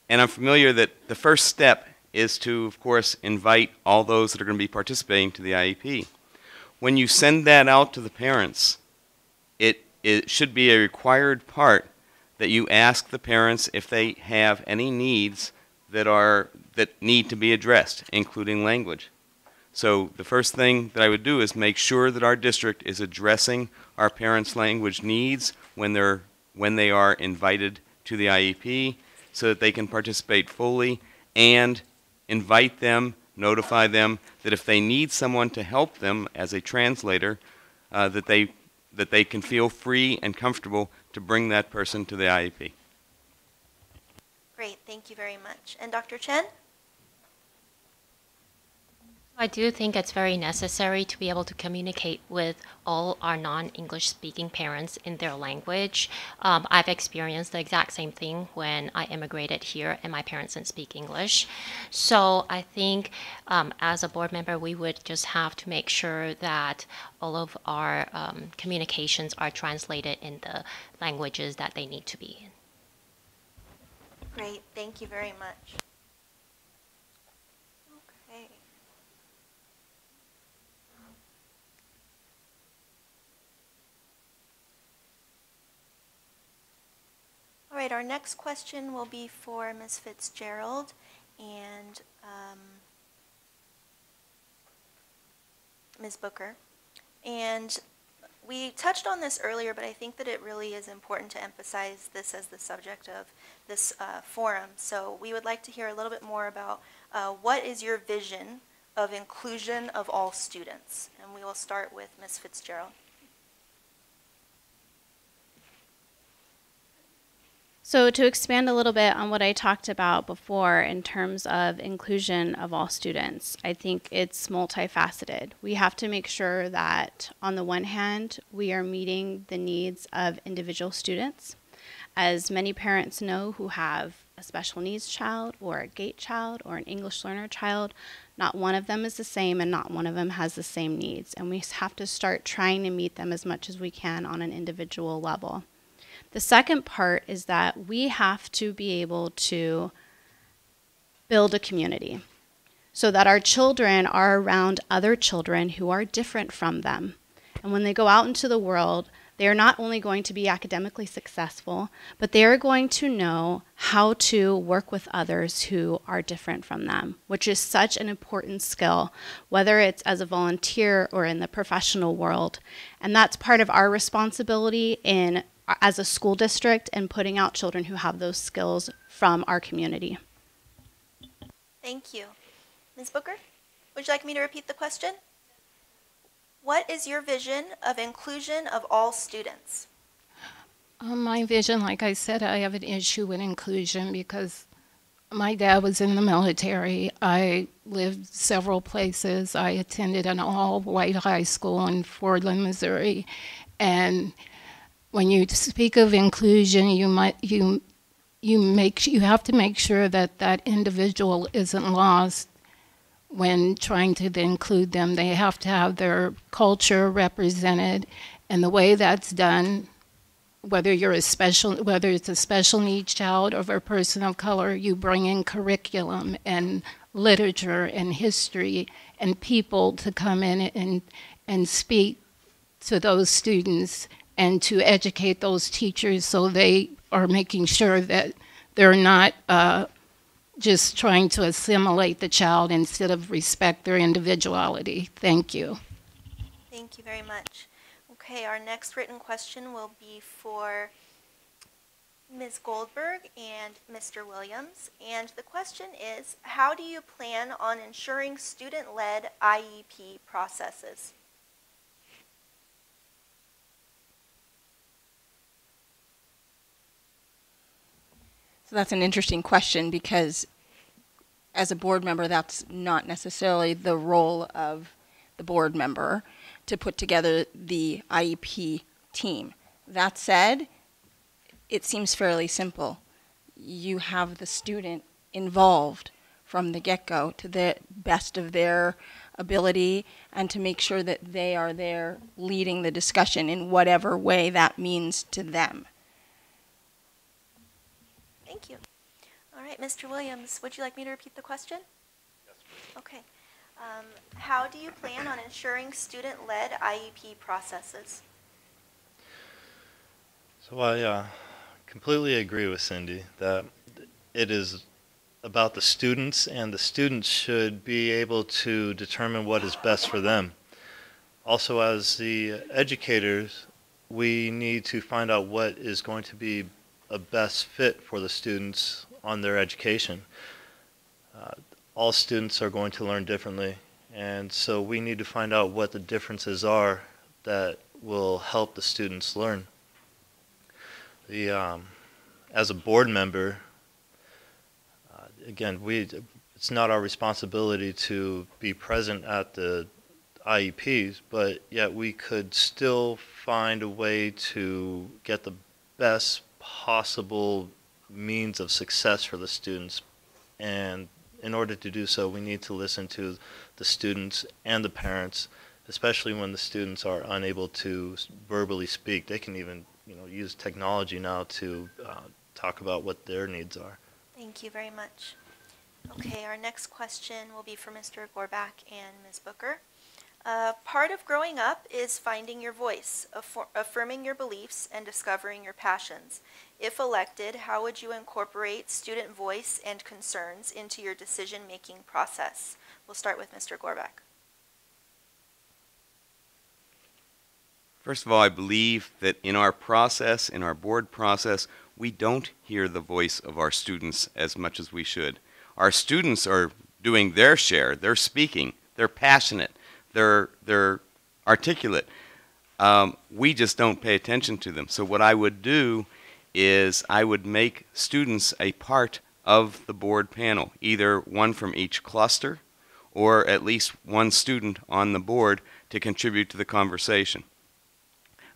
and I'm familiar that the first step is to, of course, invite all those that are going to be participating to the IEP. When you send that out to the parents, it should be a required part that you ask the parents if they have any needs that that need to be addressed, including language. So the first thing that I would do is make sure that our district is addressing our parents' language needs when they are invited to the IEP, so that they can participate fully, and invite them, notify them that if they need someone to help them as a translator, that they can feel free and comfortable to bring that person to the IEP. Great, thank you very much. And Dr. Chen? I do think it's very necessary to be able to communicate with all our non-English speaking parents in their language. I've experienced the exact same thing when I immigrated here and my parents didn't speak English. So I think as a board member, we would just have to make sure that all of our communications are translated in the languages that they need to be in. Great, thank you very much. Okay. All right, our next question will be for Ms. Fitzgerald and Ms. Booker. And we touched on this earlier, but I think that it really is important to emphasize this as the subject of this forum. So we would like to hear a little bit more about what is your vision of inclusion of all students? And we will start with Ms. Fitzgerald. So to expand a little bit on what I talked about before in terms of inclusion of all students, I think it's multifaceted. We have to make sure that on the one hand, we are meeting the needs of individual students. As many parents know who have a special needs child or a gate child or an English learner child, not one of them is the same and not one of them has the same needs. And we have to start trying to meet them as much as we can on an individual level. The second part is that we have to be able to build a community so that our children are around other children who are different from them. And when they go out into the world, they are not only going to be academically successful, but they are going to know how to work with others who are different from them, which is such an important skill, whether it's as a volunteer or in the professional world. And that's part of our responsibility as a school district and putting out children who have those skills from our community. Thank you. Ms. Booker, would you like me to repeat the question? What is your vision of inclusion of all students? My vision, like I said, I have an issue with inclusion because my dad was in the military. I lived several places. I attended an all-white high school in Fordland, Missouri, and when you speak of inclusion, you have to make sure that that individual isn't lost when trying to include them. They have to have their culture represented, and the way that's done, whether it's a special needs child or a person of color, you bring in curriculum and literature and history and people to come in and speak to those students and to educate those teachers so they are making sure that they're not just trying to assimilate the child instead of respect their individuality. Thank you. Thank you very much. Okay, our next written question will be for Ms. Goldberg and Mr. Williams. And the question is, how do you plan on ensuring student-led IEP processes? So that's an interesting question because as a board member, that's not necessarily the role of the board member to put together the IEP team. That said, it seems fairly simple. You have the student involved from the get-go to the best of their ability and to make sure that they are there leading the discussion in whatever way that means to them. Thank you. All right, Mr. Williams, would you like me to repeat the question? Yes, please. Okay. How do you plan on ensuring student-led IEP processes? So I completely agree with Cindy that it is about the students, and the students should be able to determine what is best for them. Also, as the educators, we need to find out what is going to be a best fit for the students on their education. All students are going to learn differently, and so we need to find out what the differences are that will help the students learn. As a board member, again, it's not our responsibility to be present at the IEPs, but yet we could still find a way to get the best possible means of success for the students. And in order to do so, we need to listen to the students and the parents, especially when the students are unable to verbally speak. They can even, use technology now to talk about what their needs are. Thank you very much. Okay, our next question will be for Mr. Gorbach and Ms. Booker. Part of growing up is finding your voice, affirming your beliefs, and discovering your passions. If elected, how would you incorporate student voice and concerns into your decision-making process? We'll start with Mr. Gorbach. First of all, I believe that in our process, in our board process, we don't hear the voice of our students as much as we should. Our students are doing their share. They're speaking. They're passionate. They're articulate. We just don't pay attention to them. So what I would do is I would make students a part of the board panel, either one from each cluster or at least one student on the board to contribute to the conversation.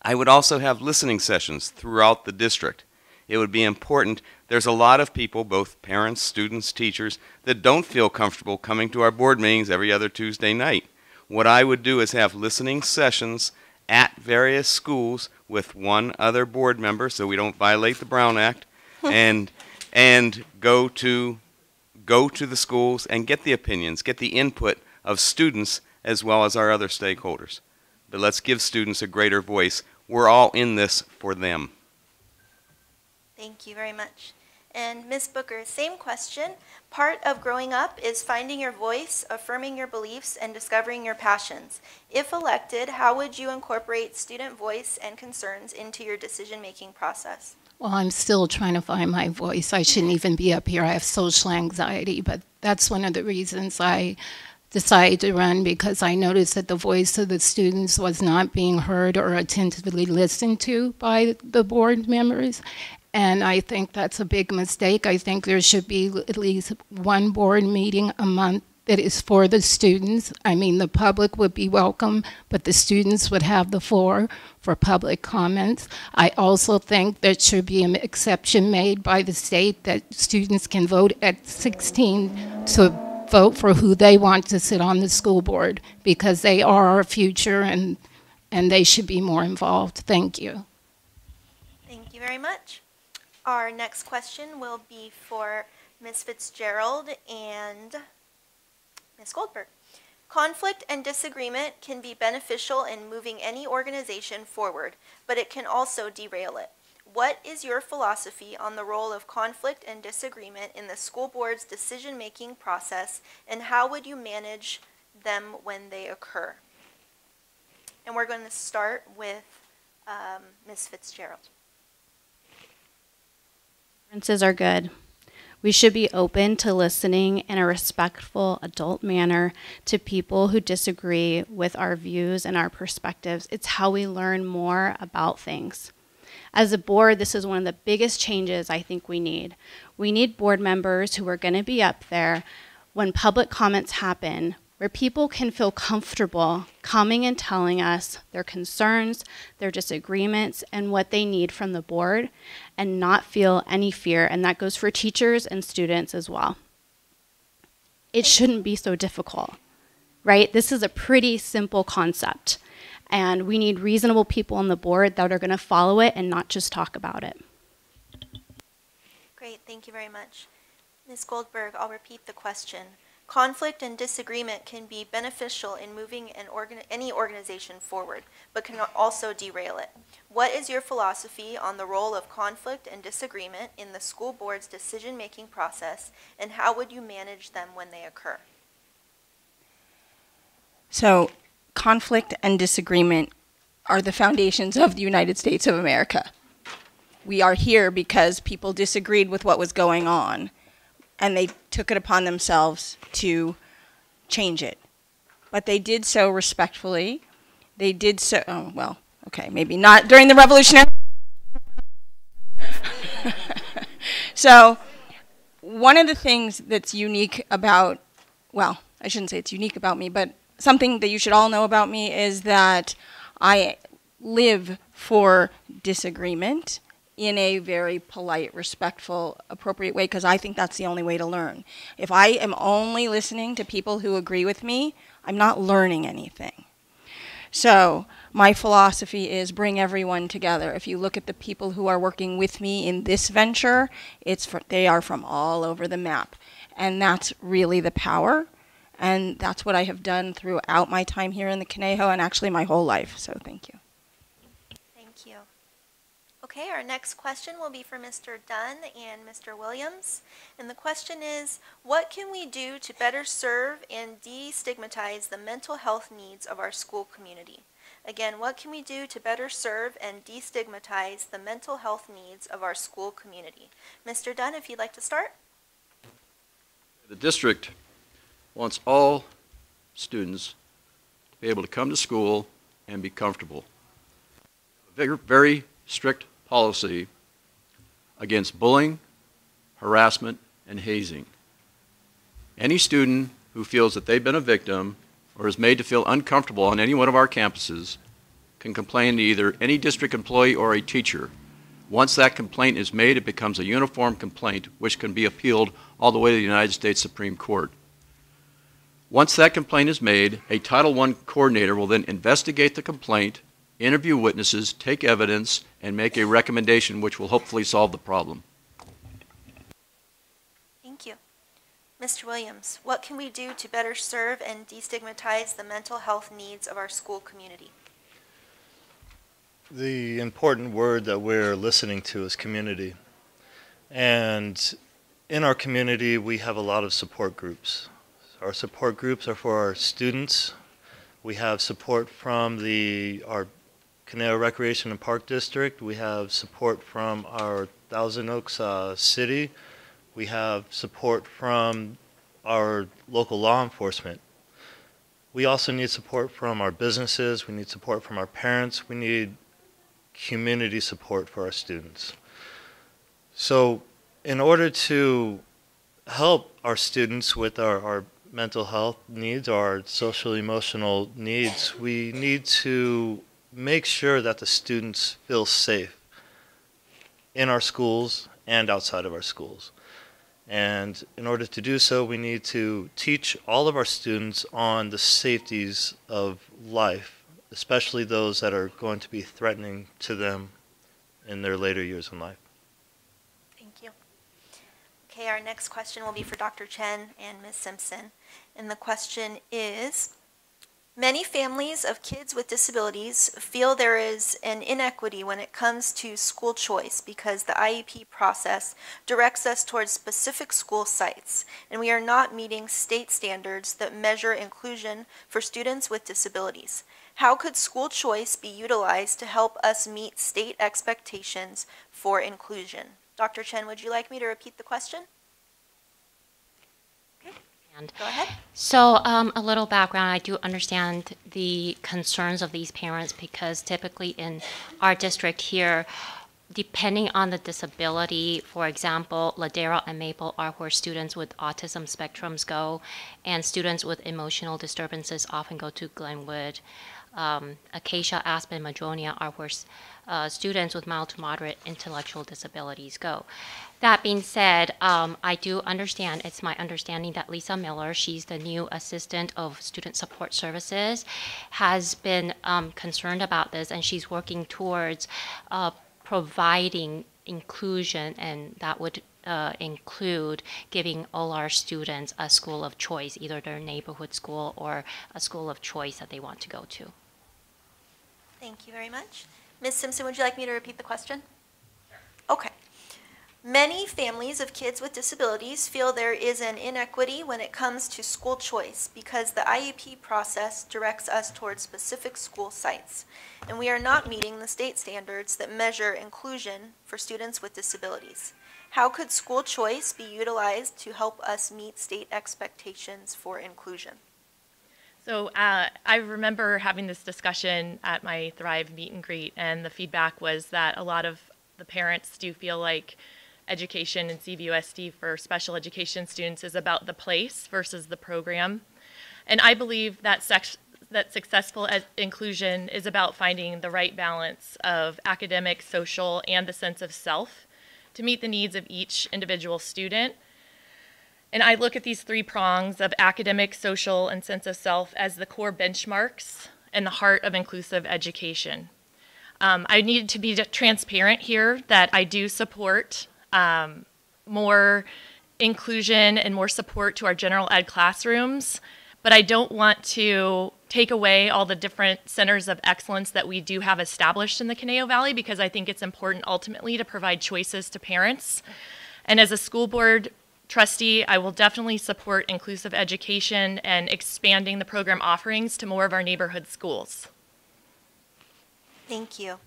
I would also have listening sessions throughout the district. It would be important. There's a lot of people, both parents, students, teachers, that don't feel comfortable coming to our board meetings every other Tuesday night. What I would do is have listening sessions at various schools with one other board member, so we don't violate the Brown Act, and go to the schools and get the opinions, get the input of students as well as our other stakeholders. But let's give students a greater voice. We're all in this for them. Thank you very much. And Ms. Booker, same question. Part of growing up is finding your voice, affirming your beliefs, and discovering your passions. If elected, how would you incorporate student voice and concerns into your decision-making process? Well, I'm still trying to find my voice. I shouldn't even be up here. I have social anxiety, but that's one of the reasons I decided to run, because I noticed that the voice of the students was not being heard or attentively listened to by the board members. And I think that's a big mistake. I think there should be at least one board meeting a month that is for the students. I mean, the public would be welcome, but the students would have the floor for public comments. I also think there should be an exception made by the state that students can vote at 16 to vote for who they want to sit on the school board, because they are our future and they should be more involved. Thank you. Thank you very much. Our next question will be for Ms. Fitzgerald and Ms. Goldberg. Conflict and disagreement can be beneficial in moving any organization forward, but it can also derail it. What is your philosophy on the role of conflict and disagreement in the school board's decision-making process, and how would you manage them when they occur? And we're going to start with Ms. Fitzgerald. Differences are good. We should be open to listening in a respectful, adult manner to people who disagree with our views and our perspectives. It's how we learn more about things. As a board, this is one of the biggest changes I think we need. We need board members who are going to be up there when public comments happen, where people can feel comfortable coming and telling us their concerns, their disagreements, and what they need from the board, and not feel any fear. And that goes for teachers and students as well. It shouldn't be so difficult, right? This is a pretty simple concept. And we need reasonable people on the board that are going to follow it and not just talk about it. Great, thank you very much. Ms. Goldberg, I'll repeat the question. Conflict and disagreement can be beneficial in moving any organization forward, but can also derail it. What is your philosophy on the role of conflict and disagreement in the school board's decision-making process, and how would you manage them when they occur? So, conflict and disagreement are the foundations of the United States of America. We are here because people disagreed with what was going on, and they took it upon themselves to change it. But they did so respectfully. They did so, oh, well, okay, maybe not during the Revolutionary. So, one of the things that's unique about, well, I shouldn't say it's unique about me, but something that you should all know about me is that I live for disagreement in a very polite, respectful, appropriate way, because I think that's the only way to learn. If I am only listening to people who agree with me, I'm not learning anything. So my philosophy is bring everyone together. If you look at the people who are working with me in this venture, they are from all over the map. And that's really the power. And that's what I have done throughout my time here in the Conejo and actually my whole life. So thank you. Thank you. Okay, our next question will be for Mr. Dunn and Mr. Williams. And the question is, what can we do to better serve and destigmatize the mental health needs of our school community? Again, what can we do to better serve and destigmatize the mental health needs of our school community? Mr. Dunn, if you'd like to start. The district wants all students to be able to come to school and be comfortable. A very strict policy against bullying, harassment, and hazing. Any student who feels that they've been a victim or is made to feel uncomfortable on any one of our campuses can complain to either any district employee or a teacher. Once that complaint is made, it becomes a uniform complaint which can be appealed all the way to the United States Supreme Court. Once that complaint is made, a Title I coordinator will then investigate the complaint, interview witnesses, take evidence, and make a recommendation which will hopefully solve the problem. Thank you. Mr. Williams, what can we do to better serve and destigmatize the mental health needs of our school community? The important word that we're listening to is community. And in our community, we have a lot of support groups. Our support groups are for our students. We have support from our Conejo Recreation and Park District. We have support from our Thousand Oaks City. We have support from our local law enforcement. We also need support from our businesses. We need support from our parents. We need community support for our students. So in order to help our students with our mental health needs, our social emotional needs, we need to make sure that the students feel safe in our schools and outside of our schools. And in order to do so, we need to teach all of our students on the safeties of life, especially those that are going to be threatening to them in their later years in life. Thank you. Okay, our next question will be for Dr. Chen and Ms. Simpson. And the question is, many families of kids with disabilities feel there is an inequity when it comes to school choice because the IEP process directs us towards specific school sites, and we are not meeting state standards that measure inclusion for students with disabilities. How could school choice be utilized to help us meet state expectations for inclusion? Dr. Chen, would you like me to repeat the question? Go ahead. So a little background, I do understand the concerns of these parents because typically in our district here, depending on the disability, for example, Ladera and Maple are where students with autism spectrums go, and students with emotional disturbances often go to Glenwood. Acacia, Aspen, Madronia are where students with mild to moderate intellectual disabilities go. That being said, I do understand, it's my understanding that Lisa Miller, she's the new assistant of student support services, has been concerned about this, and she's working towards providing inclusion, and that would include giving all our students a school of choice, either their neighborhood school or a school of choice that they want to go to. Thank you very much. Ms. Simpson, would you like me to repeat the question? Okay. Many families of kids with disabilities feel there is an inequity when it comes to school choice because the IEP process directs us towards specific school sites, and we are not meeting the state standards that measure inclusion for students with disabilities. How could school choice be utilized to help us meet state expectations for inclusion? So I remember having this discussion at my Thrive meet and greet, and the feedback was that a lot of the parents do feel like education in CVUSD for special education students is about the place versus the program. And I believe that successful inclusion is about finding the right balance of academic, social, and the sense of self to meet the needs of each individual student. And I look at these three prongs of academic, social, and sense of self as the core benchmarks and the heart of inclusive education. I need to be transparent here that I do support more inclusion and more support to our general ed classrooms, but I don't want to take away all the different centers of excellence that we do have established in the Conejo Valley, because I think it's important ultimately to provide choices to parents. And as a school board trustee, I will definitely support inclusive education and expanding the program offerings to more of our neighborhood schools. Thank you.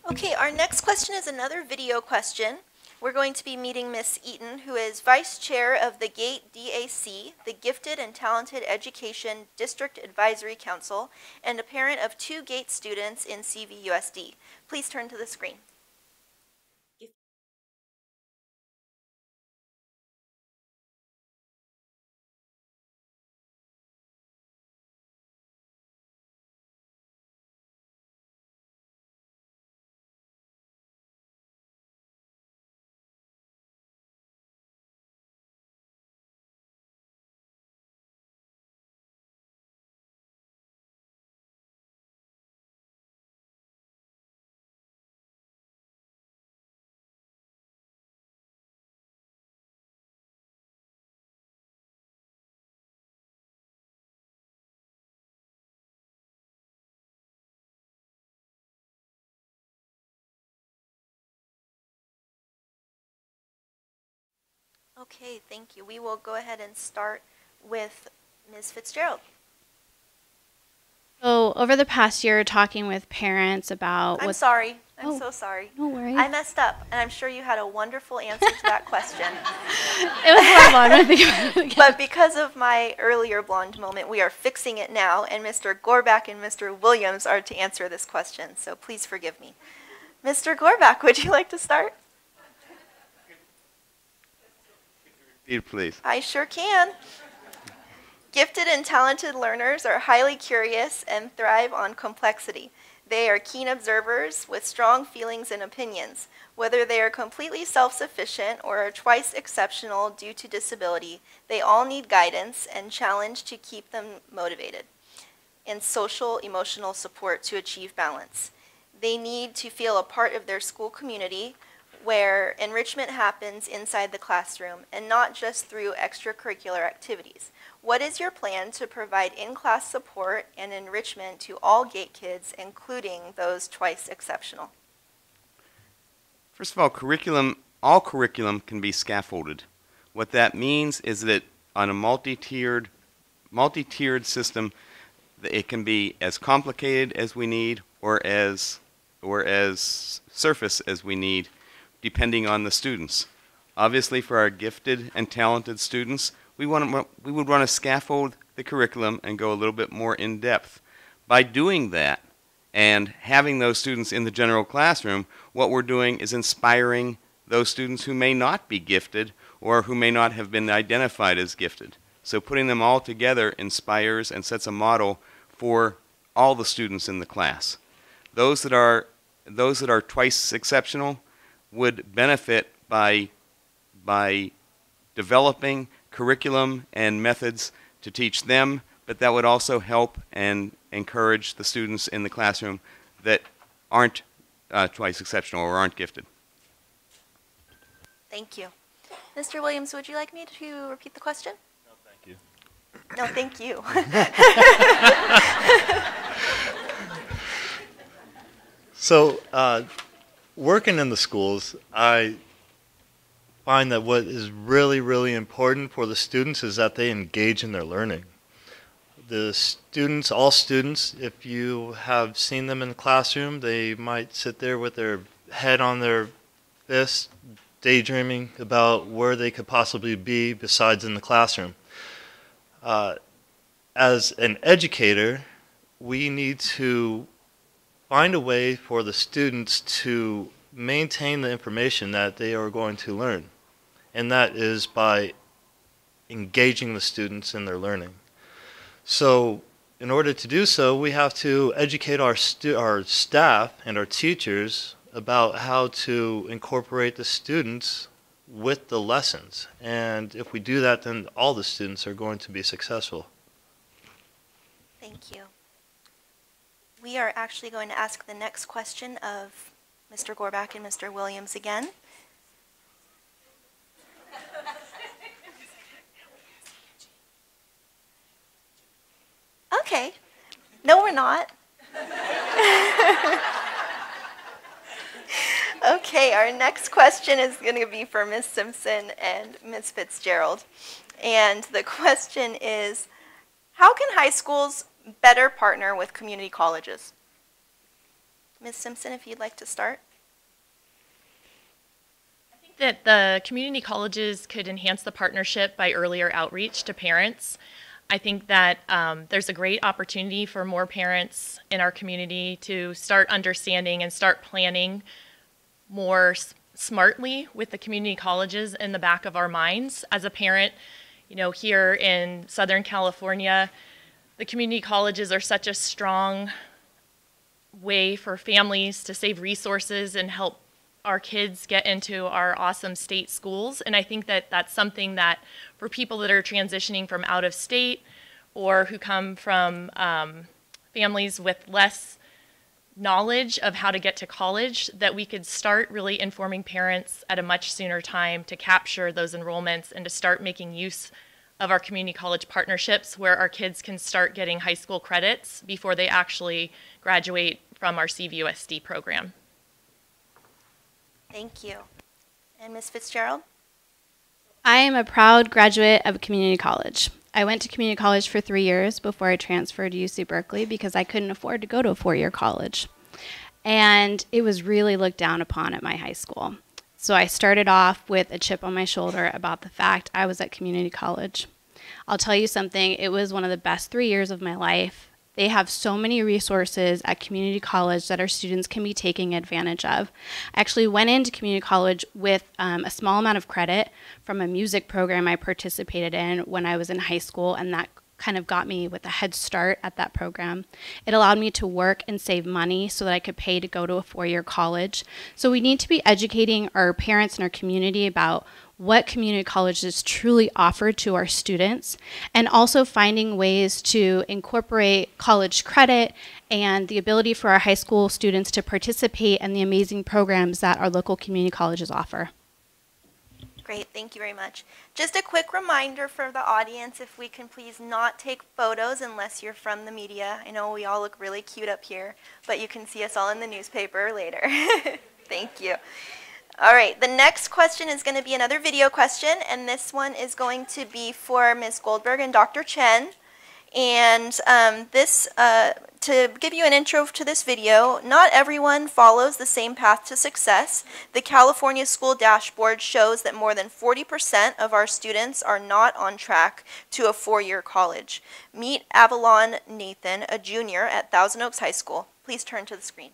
Okay, our next question is another video question. We're going to be meeting Miss Eaton, who is Vice Chair of the GATE DAC, the Gifted and Talented Education District Advisory Council, and a parent of 2 GATE students in CVUSD. Please turn to the screen. Okay, thank you. We will go ahead and start with Ms. Fitzgerald. So over the past year, talking with parents about I'm sorry. I'm Oh, so sorry. no worries. I messed up, and I'm sure you had a wonderful answer to that question. It was more fun when I think about it again. But because of my earlier blonde moment, we are fixing it now, and Mr. Gorback and Mr. Williams are to answer this question, so please forgive me. Mr. Gorback, would you like to start? Repeat, please. I sure can. Gifted and talented learners are highly curious and thrive on complexity. They are keen observers with strong feelings and opinions. Whether they are completely self-sufficient or are twice exceptional due to disability, they all need guidance and challenge to keep them motivated, and social, emotional support to achieve balance. They need to feel a part of their school community where enrichment happens inside the classroom and not just through extracurricular activities. What is your plan to provide in-class support and enrichment to all GATE kids, including those twice exceptional? First of all, all curriculum can be scaffolded. What that means is that on a multi-tiered system, it can be as complicated as we need or as surface as we need, depending on the students. Obviously, for our gifted and talented students, we would want to scaffold the curriculum and go a little bit more in depth. By doing that and having those students in the general classroom, what we're doing is inspiring those students who may not be gifted or who may not have been identified as gifted. So putting them all together inspires and sets a model for all the students in the class. Those that are twice exceptional would benefit by developing curriculum and methods to teach them, but that would also help and encourage the students in the classroom that aren't twice exceptional or aren't gifted. Thank you. Mr. Williams, would you like me to repeat the question? No, thank you. No, thank you. So, working in the schools, I find that what is really, really important for the students is that they engage in their learning. The students, all students, if you have seen them in the classroom, they might sit there with their head on their fist, daydreaming about where they could possibly be besides in the classroom. As an educator, we need to find a way for the students to maintain the information that they are going to learn, and that is by engaging the students in their learning. So in order to do so, we have to educate our staff and our teachers about how to incorporate the students with the lessons. And if we do that, then all the students are going to be successful. Thank you. We are actually going to ask the next question of Mr. Gorbach and Mr. Williams again. Okay. No, we're not. Okay, our next question is going to be for Ms. Simpson and Ms. Fitzgerald. And the question is, how can high schools better partner with community colleges? Ms. Simpson, if you'd like to start. I think that the community colleges could enhance the partnership by earlier outreach to parents. I think that there's a great opportunity for more parents in our community to start understanding and start planning more smartly with the community colleges in the back of our minds. As a parent, you know, here in Southern California, the community colleges are such a strong way for families to save resources and help our kids get into our awesome state schools. And I think that that's something that for people that are transitioning from out of state or who come from families with less knowledge of how to get to college, that we could start really informing parents at a much sooner time to capture those enrollments and to start making use of our community college partnerships where our kids can start getting high school credits before they actually graduate from our CVUSD program. Thank you. And Ms. Fitzgerald? I am a proud graduate of a community college. I went to community college for 3 years before I transferred to UC Berkeley because I couldn't afford to go to a 4-year college. And it was really looked down upon at my high school. So I started off with a chip on my shoulder about the fact I was at community college. I'll tell you something, it was one of the best 3 years of my life. They have so many resources at community college that our students can be taking advantage of. I actually went into community college with a small amount of credit from a music program I participated in when I was in high school, and that kind of got me with a head start at that program. It allowed me to work and save money so that I could pay to go to a 4-year college. So we need to be educating our parents and our community about what community colleges truly offer to our students, and also finding ways to incorporate college credit and the ability for our high school students to participate in the amazing programs that our local community colleges offer. Great, thank you very much. Just a quick reminder for the audience, if we can please not take photos unless you're from the media. I know we all look really cute up here, but you can see us all in the newspaper later. Thank you. All right, the next question is going to be another video question, and this one is going to be for Ms. Goldberg and Dr. Chen. And to give you an intro to this video, not everyone follows the same path to success. The California School Dashboard shows that more than 40% of our students are not on track to a 4-year college. Meet Avalon Nathan, a junior at Thousand Oaks High School. Please turn to the screen.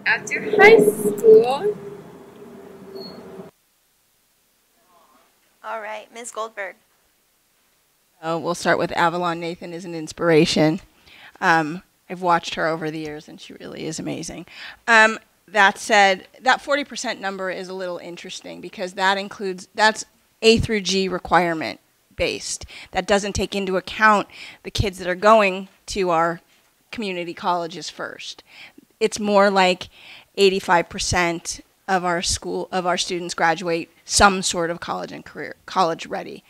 After high school, All right, Ms. Goldberg. We'll start with Avalon. Nathan is an inspiration. I've watched her over the years, and she really is amazing. That said, that 40% number is a little interesting because that's A through G requirement based. That doesn't take into account the kids that are going to our community colleges first. It's more like 85% of our students graduate some sort of college ready.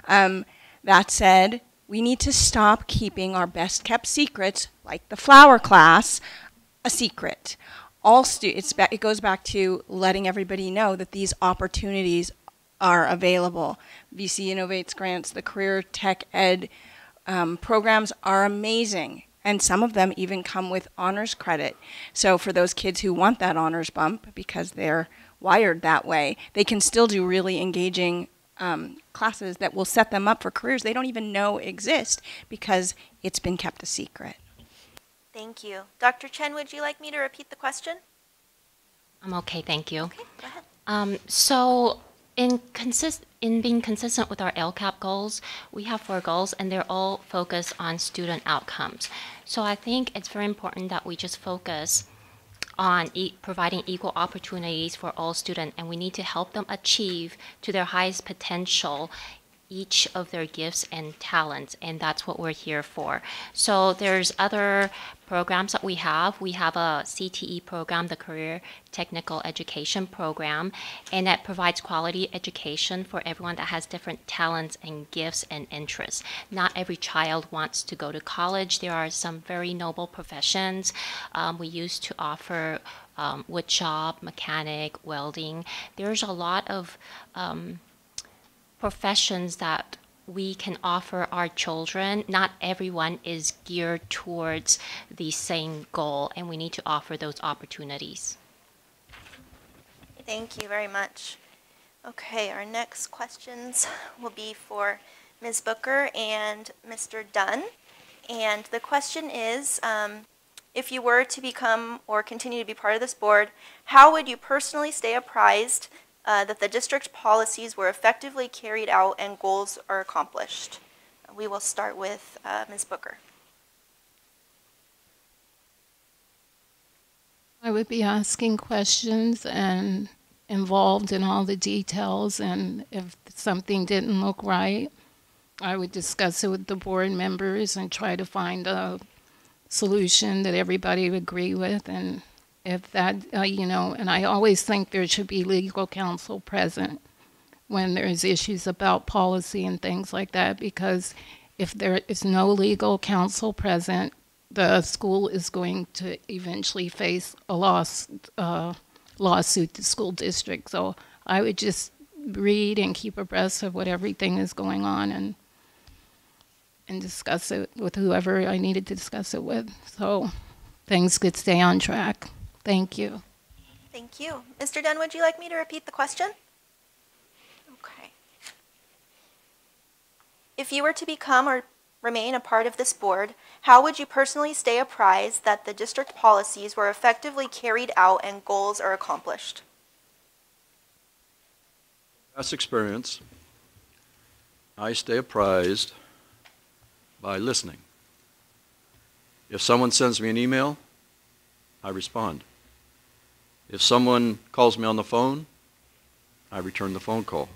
That said, we need to stop keeping our best kept secrets, like the flower class, a secret. It goes back to letting everybody know that these opportunities are available. VC Innovates grants, the career tech ed programs are amazing. And some of them even come with honors credit. So for those kids who want that honors bump because they're wired that way, they can still do really engaging classes that will set them up for careers they don't even know exist because it's been kept a secret. Thank you. Dr. Chen, would you like me to repeat the question? I'm okay, thank you. Okay, go ahead. So in being consistent with our LCAP goals, we have 4 goals, and they're all focused on student outcomes. So I think it's very important that we just focus on providing equal opportunities for all students, and we need to help them achieve to their highest potential each of their gifts and talents, and that's what we're here for. So there's other programs that we have. We have a CTE program, the Career Technical Education Program, and that provides quality education for everyone that has different talents and gifts and interests. Not every child wants to go to college. There are some very noble professions. We used to offer wood shop, mechanic, welding. There's a lot of professions that we can offer our children. Not everyone is geared towards the same goal, and we need to offer those opportunities. Thank you very much. Okay, our next questions will be for Ms. Booker and Mr. Dunn. And the question is, if you were to become or continue to be part of this board, how would you personally stay apprised that the district policies were effectively carried out and goals are accomplished? We will start with Ms. Booker. I would be asking questions and involved in all the details, and if something didn't look right, I would discuss it with the board members and try to find a solution that everybody would agree with. And if that, and I always think there should be legal counsel present when there's issues about policy and things like that, because if there is no legal counsel present, the school is going to eventually face a lawsuit, the school district. So I would just read and keep abreast of what everything is going on and discuss it with whoever I needed to discuss it with, so things could stay on track. Thank you. Thank you. Mr. Dunn, would you like me to repeat the question? Okay. If you were to become or remain a part of this board, how would you personally stay apprised that the district policies were effectively carried out and goals are accomplished? Past experience, I stay apprised by listening. If someone sends me an email, I respond. If someone calls me on the phone, I return the phone call.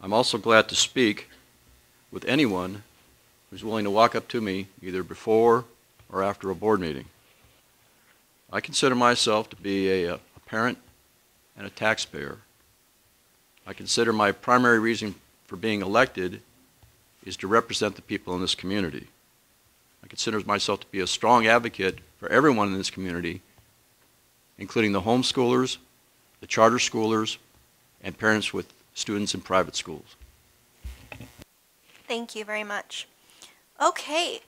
I'm also glad to speak with anyone who's willing to walk up to me either before or after a board meeting. I consider myself to be a parent and a taxpayer. I consider my primary reason for being elected is to represent the people in this community. I consider myself to be a strong advocate for everyone in this community, including the homeschoolers, the charter schoolers, and parents with students in private schools. Thank you very much. Okay,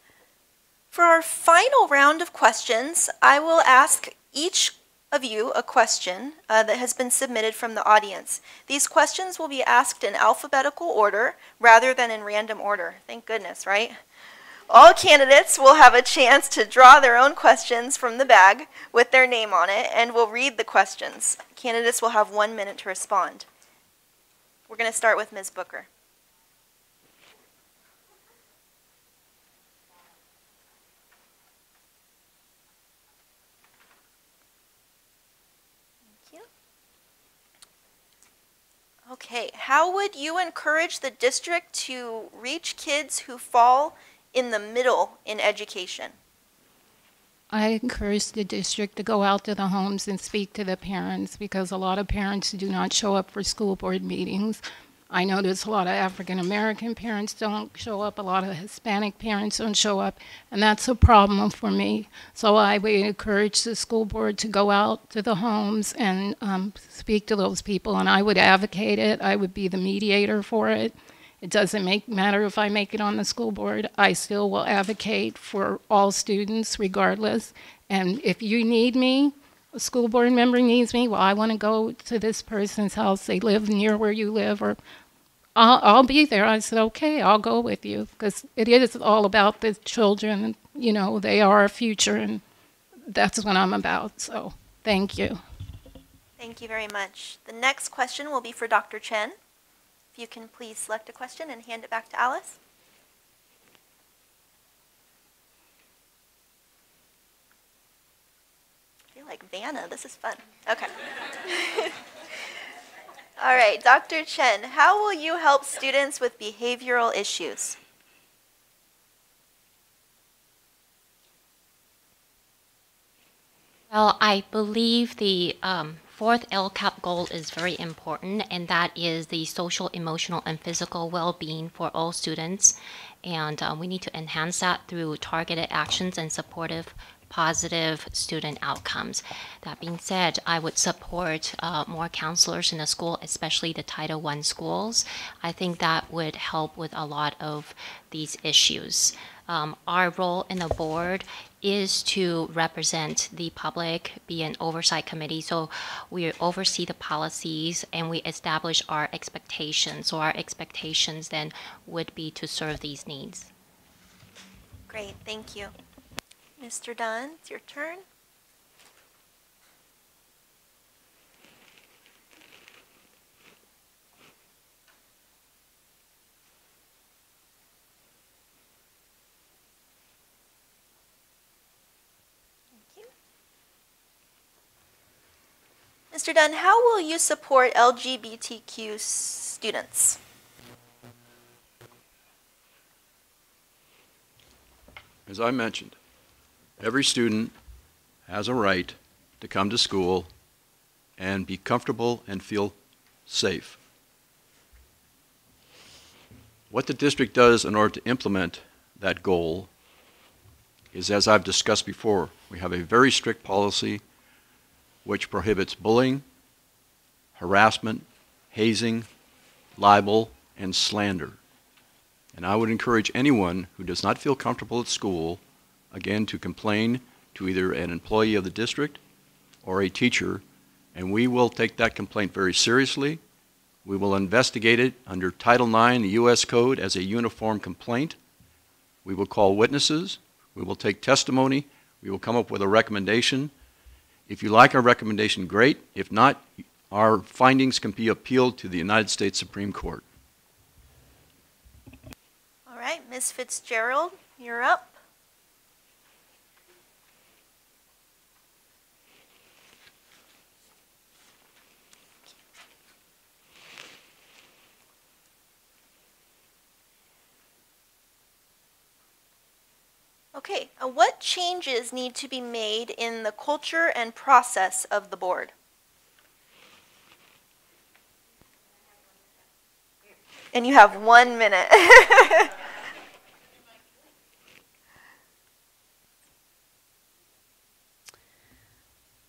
for our final round of questions, I will ask each of you a question that has been submitted from the audience. These questions will be asked in alphabetical order rather than in random order. Thank goodness, right? All candidates will have a chance to draw their own questions from the bag with their name on it, and we'll read the questions. Candidates will have 1 minute to respond. We're going to start with Ms. Booker. Thank you. Okay, how would you encourage the district to reach kids who fall in the middle in education? I encourage the district to go out to the homes and speak to the parents, because a lot of parents do not show up for school board meetings. I notice a lot of African American parents don't show up, a lot of Hispanic parents don't show up, and that's a problem for me. So I would encourage the school board to go out to the homes and speak to those people, and I would advocate it. I would be the mediator for it. It doesn't matter if I make it on the school board. I still will advocate for all students regardless. And if you need me, a school board member needs me, well, I want to go to this person's house. They live near where you live, or I'll be there. I said, okay, I'll go with you, because it is all about the children. You know, they are our future, and that's what I'm about. So thank you. Thank you very much. The next question will be for Dr. Chen. If you can please select a question and hand it back to Alice. I feel like Vanna. This is fun. Okay. All right, Dr. Chen, how will you help students with behavioral issues? Well, I believe the fourth LCAP goal is very important, and that is the social, emotional, and physical well-being for all students. And we need to enhance that through targeted actions and supportive, positive student outcomes. That being said, I would support more counselors in the school, especially the Title I schools. I think that would help with a lot of these issues. Our role in the board is to represent the public, be an oversight committee. So we oversee the policies and we establish our expectations. So our expectations then would be to serve these needs. Great, thank you. Mr. Dunn, it's your turn. Mr. Dunn, how will you support LGBTQ students? As I mentioned, every student has a right to come to school and be comfortable and feel safe. What the district does in order to implement that goal is, as I've discussed before, we have a very strict policy which prohibits bullying, harassment, hazing, libel, and slander. And I would encourage anyone who does not feel comfortable at school, again, to complain to either an employee of the district or a teacher, and we will take that complaint very seriously. We will investigate it under Title IX, the U.S. Code, as a uniform complaint. We will call witnesses. We will take testimony. We will come up with a recommendation. If you like our recommendation, great. If not, our findings can be appealed to the United States Supreme Court. All right, Ms. Fitzgerald, you're up. Okay, what changes need to be made in the culture and process of the board? And you have 1 minute.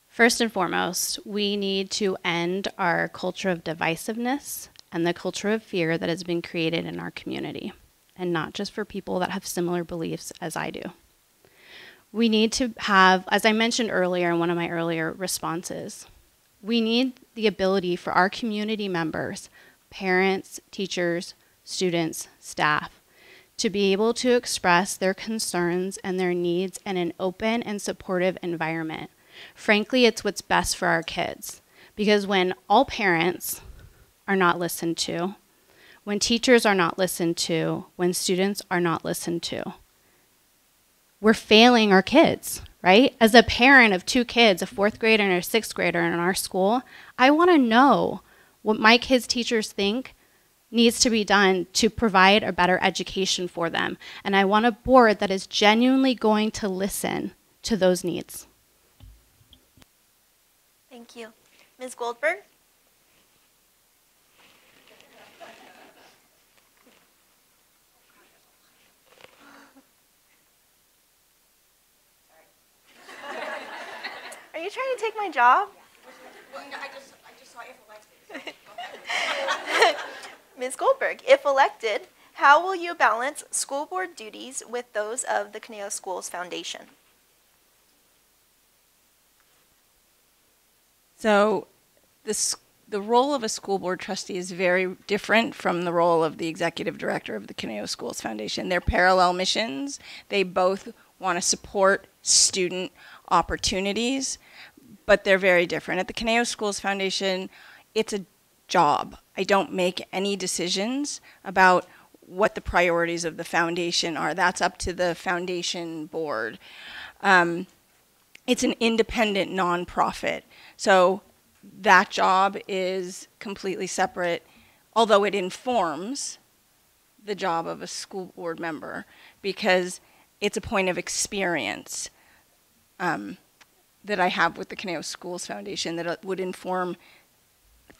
First and foremost, we need to end our culture of divisiveness and the culture of fear that has been created in our community, and not just for people that have similar beliefs as I do. We need to have, as I mentioned earlier in one of my earlier responses, we need the ability for our community members, parents, teachers, students, staff, to be able to express their concerns and their needs in an open and supportive environment. Frankly, it's what's best for our kids, because when all parents are not listened to, when teachers are not listened to, when students are not listened to, we're failing our kids, right? As a parent of 2 kids, a 4th grader and a 6th grader in our school, I want to know what my kids' teachers think needs to be done to provide a better education for them. And I want a board that is genuinely going to listen to those needs. Thank you. Ms. Goldberg? Are you trying to take my job? I just saw if elected. Ms. Goldberg, if elected, how will you balance school board duties with those of the Conejo Schools Foundation? So the role of a school board trustee is very different from the role of the executive director of the Conejo Schools Foundation. They're parallel missions. They both want to support student opportunities, but they're very different. At the Conejo Schools Foundation, it's a job. I don't make any decisions about what the priorities of the foundation are. That's up to the foundation board. It's an independent nonprofit. So that job is completely separate, although it informs the job of a school board member because it's a point of experience that I have with the Conejo Schools Foundation that would inform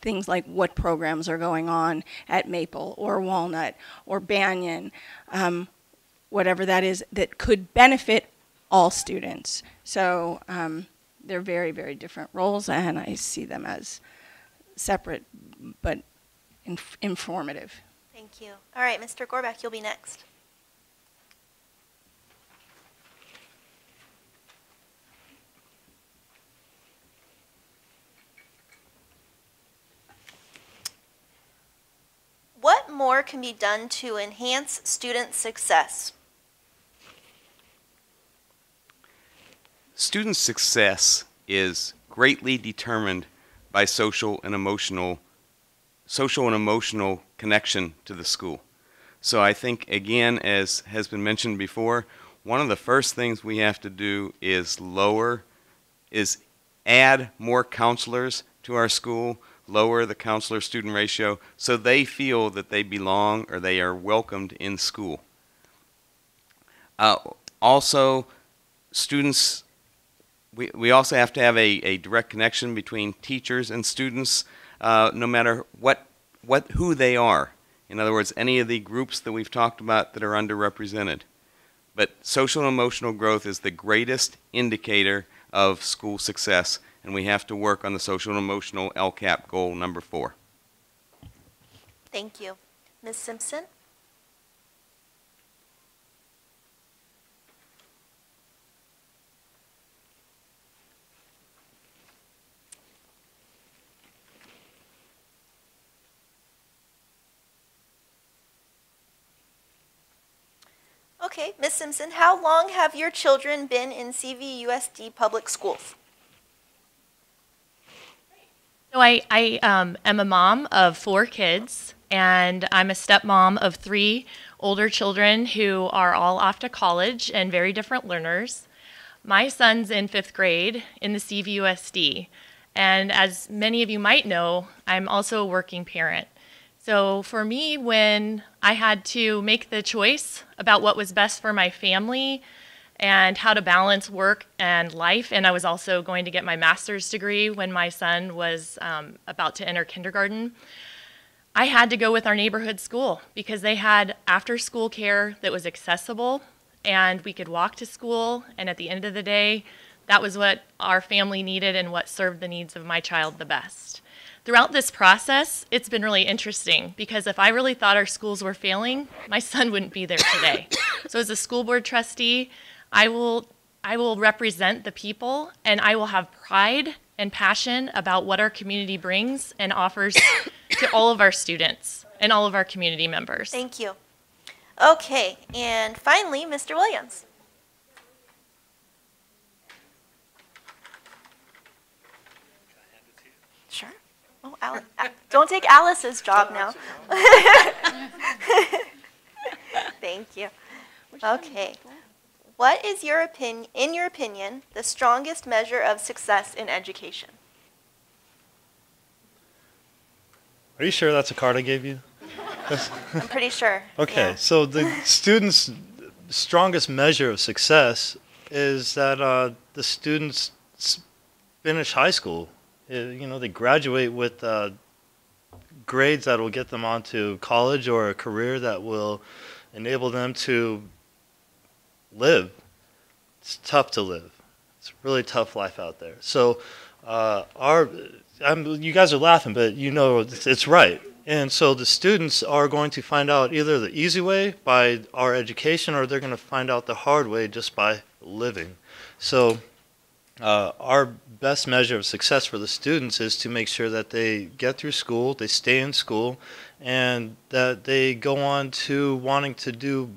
things like what programs are going on at Maple or Walnut or Banyan, whatever that is, that could benefit all students. So they're very, very different roles, and I see them as separate but informative. Thank you. All right, Mr. Gorback, you'll be next. What more can be done to enhance student success? Student success is greatly determined by social and emotional connection to the school. So I think, again, as has been mentioned before, one of the first things we have to do is add more counselors to our school, lower the counselor-student ratio, so they feel that they belong or they are welcomed in school. Also, students, we also have to have a direct connection between teachers and students, no matter who they are. In other words, any of the groups that we've talked about that are underrepresented. But social and emotional growth is the greatest indicator of school success, and we have to work on the social and emotional LCAP goal number 4. Thank you. Ms. Simpson? Okay, Ms. Simpson, how long have your children been in CVUSD public schools? So I am a mom of 4 kids, and I'm a stepmom of 3 older children who are all off to college and very different learners. My son's in 5th grade in the CVUSD, and as many of you might know, I'm also a working parent. So for me, when I had to make the choice about what was best for my family and how to balance work and life, and I was also going to get my master's degree when my son was about to enter kindergarten, I had to go with our neighborhood school because they had after-school care that was accessible and we could walk to school, and at the end of the day, that was what our family needed and what served the needs of my child the best. Throughout this process, it's been really interesting because if I really thought our schools were failing, my son wouldn't be there today. So as a school board trustee, I will represent the people, and I will have pride and passion about what our community brings and offers to all of our students and all of our community members. Thank you. Okay, and finally, Mr. Williams. Sure. Oh, Alice, don't take Alice's job now. Thank you. Okay. What is in your opinion, the strongest measure of success in education? Are you sure that's a card I gave you? I'm pretty sure. Okay, Yeah. so the students' strongest measure of success is that the students finish high school. You know, they graduate with grades that will get them onto college or a career that will enable them to live. It's tough to live. It's a really tough life out there. So you guys are laughing, but you know it's right. And so the students are going to find out either the easy way by our education, or they're going to find out the hard way just by living. So our best measure of success for the students is to make sure that they get through school, they stay in school, and that they go on to wanting to do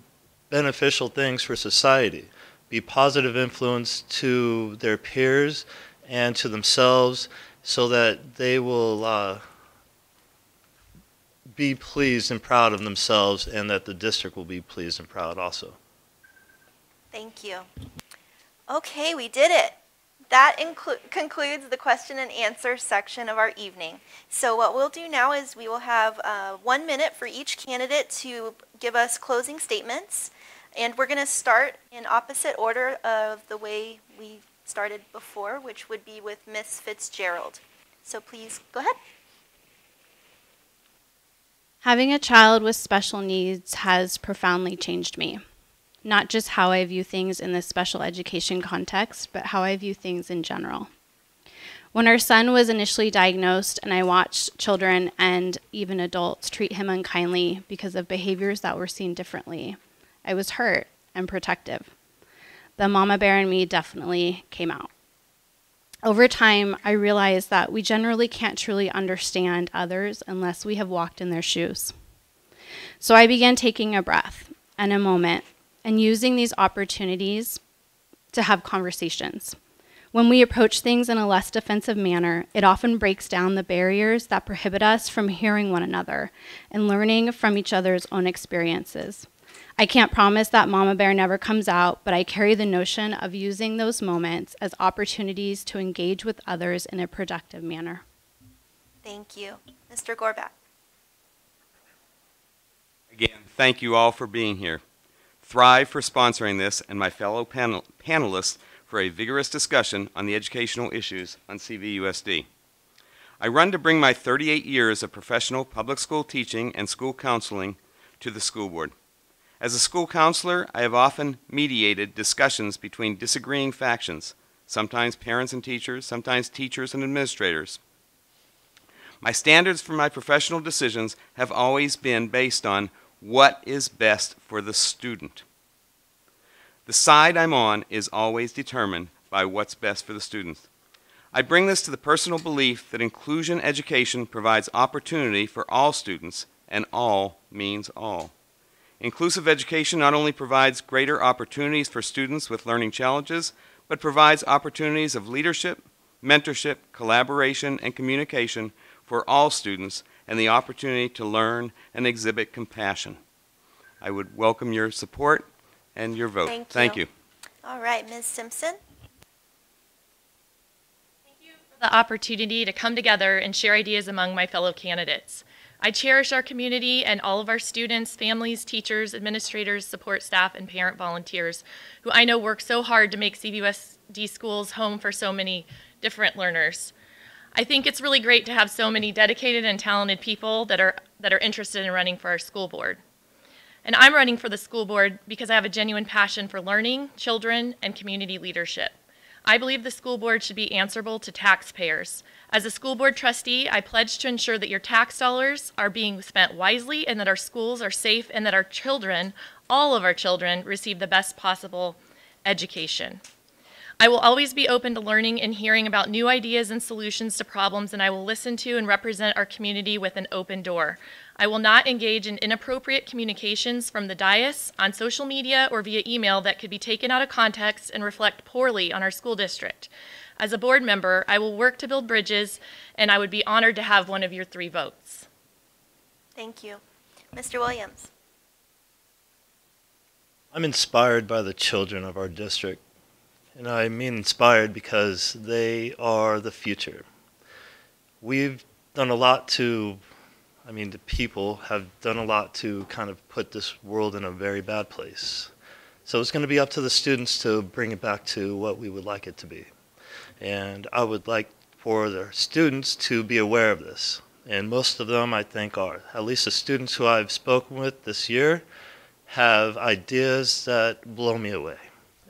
beneficial things for society, be positive influence to their peers and to themselves, so that they will be pleased and proud of themselves, and that the district will be pleased and proud also. Thank you. Okay, we did it. That concludes the question and answer section of our evening. So what we'll do now is we will have 1 minute for each candidate to give us closing statements. And we're going to start in opposite order of the way we started before, which would be with Miss Fitzgerald. So please go ahead. Having a child with special needs has profoundly changed me. Not just how I view things in the special education context, but how I view things in general. When our son was initially diagnosed and I watched children and even adults treat him unkindly because of behaviors that were seen differently, I was hurt and protective. The mama bear in me definitely came out. Over time, I realized that we generally can't truly understand others unless we have walked in their shoes. So I began taking a breath and a moment and using these opportunities to have conversations. When we approach things in a less defensive manner, it often breaks down the barriers that prohibit us from hearing one another and learning from each other's own experiences. I can't promise that Mama Bear never comes out, but I carry the notion of using those moments as opportunities to engage with others in a productive manner. Thank you. Mr. Gorbach. Again, thank you all for being here. Thrive for sponsoring this, and my fellow panelists for a vigorous discussion on the educational issues on CVUSD. I run to bring my 38 years of professional public school teaching and school counseling to the school board. As a school counselor, I have often mediated discussions between disagreeing factions, sometimes parents and teachers, sometimes teachers and administrators. My standards for my professional decisions have always been based on what is best for the student. The side I'm on is always determined by what's best for the students. I bring this to the personal belief that inclusion education provides opportunity for all students, and all means all. Inclusive education not only provides greater opportunities for students with learning challenges, but provides opportunities of leadership, mentorship, collaboration, and communication for all students, and the opportunity to learn and exhibit compassion. I would welcome your support and your vote. Thank you. All right, Ms. Simpson. Thank you for the opportunity to come together and share ideas among my fellow candidates. I cherish our community and all of our students, families, teachers, administrators, support staff, and parent volunteers who I know work so hard to make CVUSD schools home for so many different learners. I think it's really great to have so many dedicated and talented people that are interested in running for our school board. And I'm running for the school board because I have a genuine passion for learning, children, and community leadership. I believe the school board should be answerable to taxpayers. As a school board trustee, I pledge to ensure that your tax dollars are being spent wisely and that our schools are safe and that our children, all of our children, receive the best possible education. I will always be open to learning and hearing about new ideas and solutions to problems, and I will listen to and represent our community with an open door. I will not engage in inappropriate communications from the dais, on social media, or via email that could be taken out of context and reflect poorly on our school district. As a board member, I will work to build bridges, and I would be honored to have one of your 3 votes. Thank you. Mr. Williams. I'm inspired by the children of our district. And I mean inspired because they are the future. We've done a lot the people have done a lot to kind of put this world in a very bad place. So it's going to be up to the students to bring it back to what we would like it to be. And I would like for the students to be aware of this. And most of them, I think, are. At least the students who I've spoken with this year have ideas that blow me away.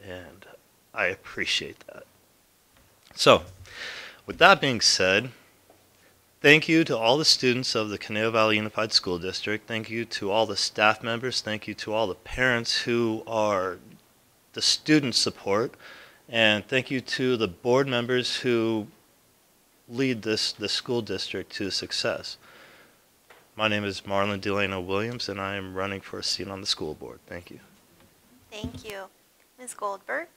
And I appreciate that. So, with that being said, thank you to all the students of the Conejo Valley Unified School District. Thank you to all the staff members. Thank you to all the parents who are the student support. And thank you to the board members who lead the school district to success. My name is Marlon Delano Williams, and I am running for a seat on the school board. Thank you. Thank you. Ms. Goldberg.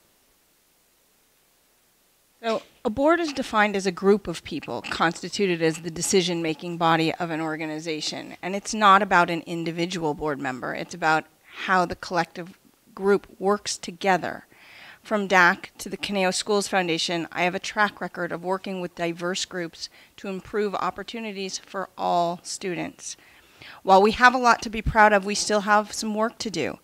So, a board is defined as a group of people constituted as the decision-making body of an organization. And it's not about an individual board member. It's about how the collective group works together. From DAC to the Conejo Schools Foundation, I have a track record of working with diverse groups to improve opportunities for all students. While we have a lot to be proud of, we still have some work to do.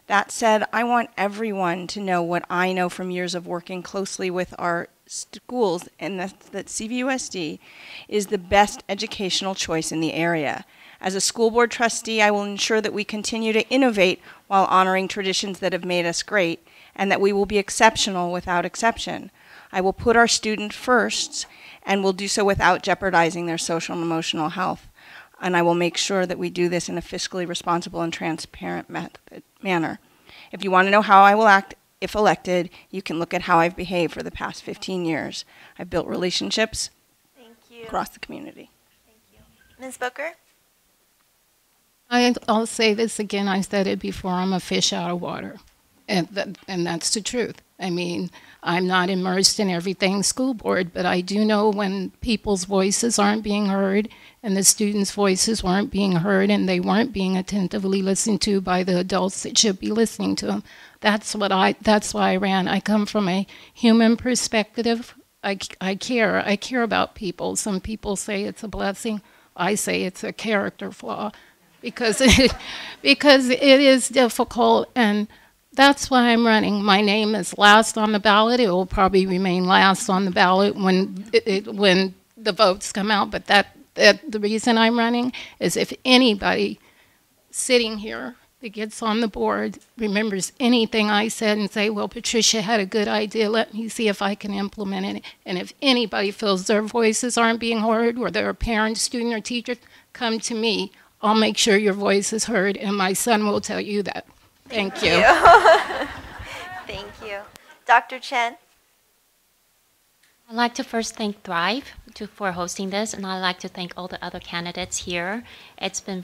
That said, I want everyone to know what I know from years of working closely with our schools, and that CVUSD is the best educational choice in the area. As a school board trustee, I will ensure that we continue to innovate while honoring traditions that have made us great, and that we will be exceptional without exception. I will put our students first, and will do so without jeopardizing their social and emotional health. And I will make sure that we do this in a fiscally responsible and transparent manner. If you want to know how I will act if elected, you can look at how I've behaved for the past 15 years. I've built relationships across the community. Thank you. Ms. Booker? I'll say this again. I said it before. I'm a fish out of water. And that's the truth. I mean, I'm not immersed in everything school board, but I do know when people's voices aren't being heard and the students' voices weren't being heard and they weren't being attentively listened to by the adults that should be listening to them. That's why I ran. I come from a human perspective. I care about people. Some people say it's a blessing. I say it's a character flaw because it is difficult, and that's why I'm running. My name is last on the ballot. It will probably remain last on the ballot when the votes come out. But the reason I'm running is if anybody sitting here that gets on the board remembers anything I said and say, well, Patricia had a good idea, let me see if I can implement it. And if anybody feels their voices aren't being heard, or they're a parent, student, or teacher, come to me. I'll make sure your voice is heard, and my son will tell you that. Thank you. Thank you. Dr. Chen? I'd like to first thank Thrive for hosting this, and I'd like to thank all the other candidates here. It's been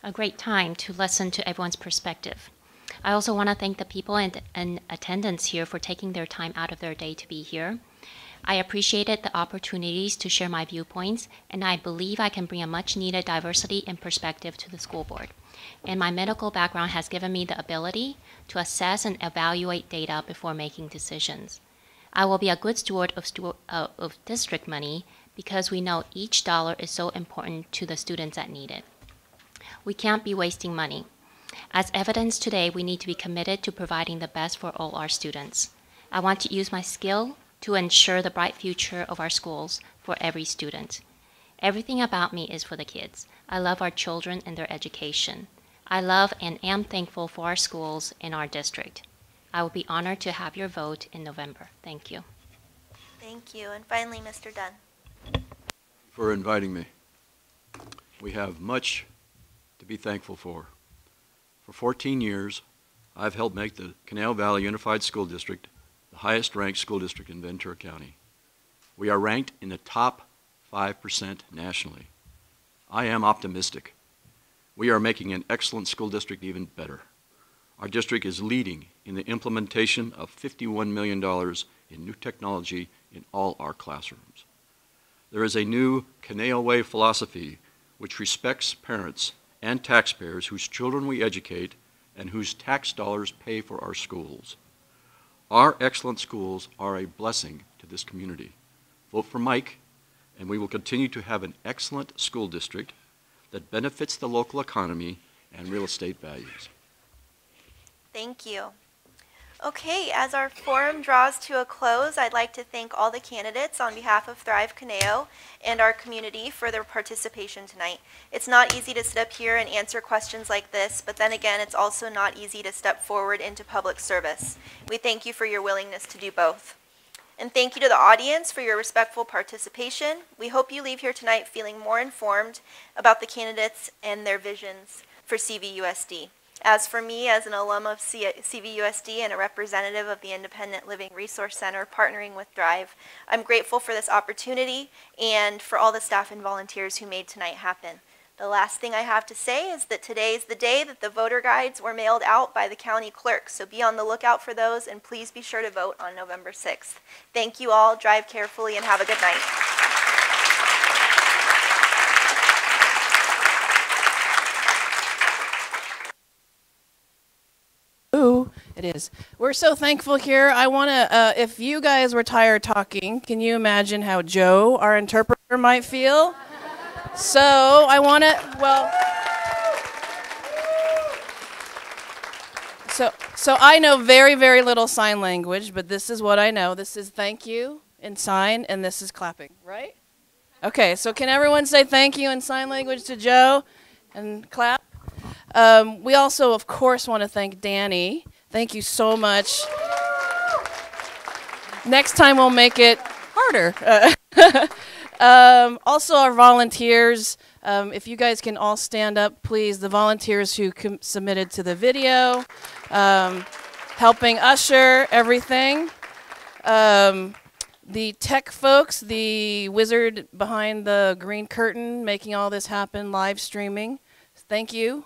a great time to listen to everyone's perspective. I also want to thank the people in attendance here for taking their time out of their day to be here. I appreciated the opportunities to share my viewpoints, and I believe I can bring a much-needed diversity and perspective to the school board. And my medical background has given me the ability to assess and evaluate data before making decisions. I will be a good steward of district money because we know each dollar is so important to the students that need it. We can't be wasting money. As evidenced today, we need to be committed to providing the best for all our students. I want to use my skill to ensure the bright future of our schools for every student. Everything about me is for the kids. I love our children and their education. I love and am thankful for our schools in our district. I will be honored to have your vote in November. Thank you. Thank you. And finally, Mr. Dunn. For inviting me. We have much to be thankful for. For 14 years, I've helped make the Conejo Valley Unified School District the highest ranked school district in Ventura County. We are ranked in the top 5% nationally. I am optimistic. We are making an excellent school district even better. Our district is leading in the implementation of $51 million in new technology in all our classrooms. There is a new Conejo Way philosophy which respects parents and taxpayers whose children we educate and whose tax dollars pay for our schools. Our excellent schools are a blessing to this community. Vote for Mike, and we will continue to have an excellent school district that benefits the local economy and real estate values. Thank you. Okay, as our forum draws to a close, I'd like to thank all the candidates on behalf of Thrive Conejo and our community for their participation tonight. It's not easy to sit up here and answer questions like this, but then again, it's also not easy to step forward into public service. We thank you for your willingness to do both. And thank you to the audience for your respectful participation. We hope you leave here tonight feeling more informed about the candidates and their visions for CVUSD. As for me, as an alum of CVUSD and a representative of the Independent Living Resource Center partnering with Thrive, I'm grateful for this opportunity and for all the staff and volunteers who made tonight happen. The last thing I have to say is that today is the day that the voter guides were mailed out by the county clerk, so be on the lookout for those, and please be sure to vote on November 6th. Thank you all, drive carefully, and have a good night. Ooh, it is. We're so thankful here. I want to, if you guys were tired talking, can you imagine how Joe, our interpreter, might feel? So I want to, well, so I know very, very little sign language, but this is what I know. This is thank you in sign, and this is clapping, right? Okay, so can everyone say thank you in sign language to Joe and clap? We also, of course, want to thank Dani. Thank you so much. Next time we'll make it harder. Also, our volunteers, if you guys can all stand up, please. The volunteers who submitted to the video, helping usher everything. The tech folks, the wizard behind the green curtain, making all this happen, live streaming. Thank you.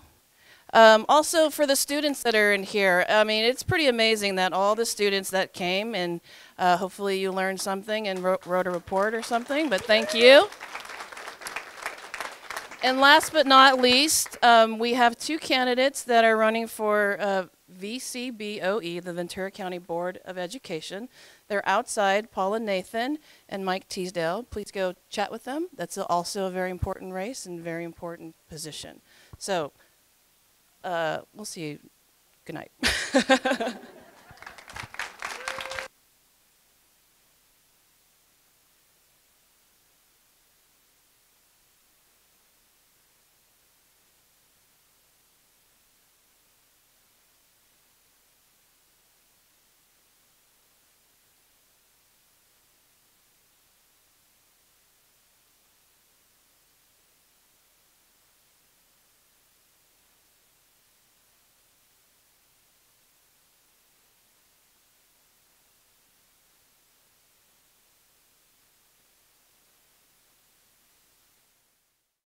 Also for the students that are in here, I mean, it's pretty amazing that all the students that came, and hopefully you learned something and wrote a report or something, but thank you. And last but not least, we have two candidates that are running for VCBOE, the Ventura County Board of Education. They're outside, Paula Nathan and Mike Teasdale. Please go chat with them. That's also a very important race and very important position. So, we'll see you. Good night.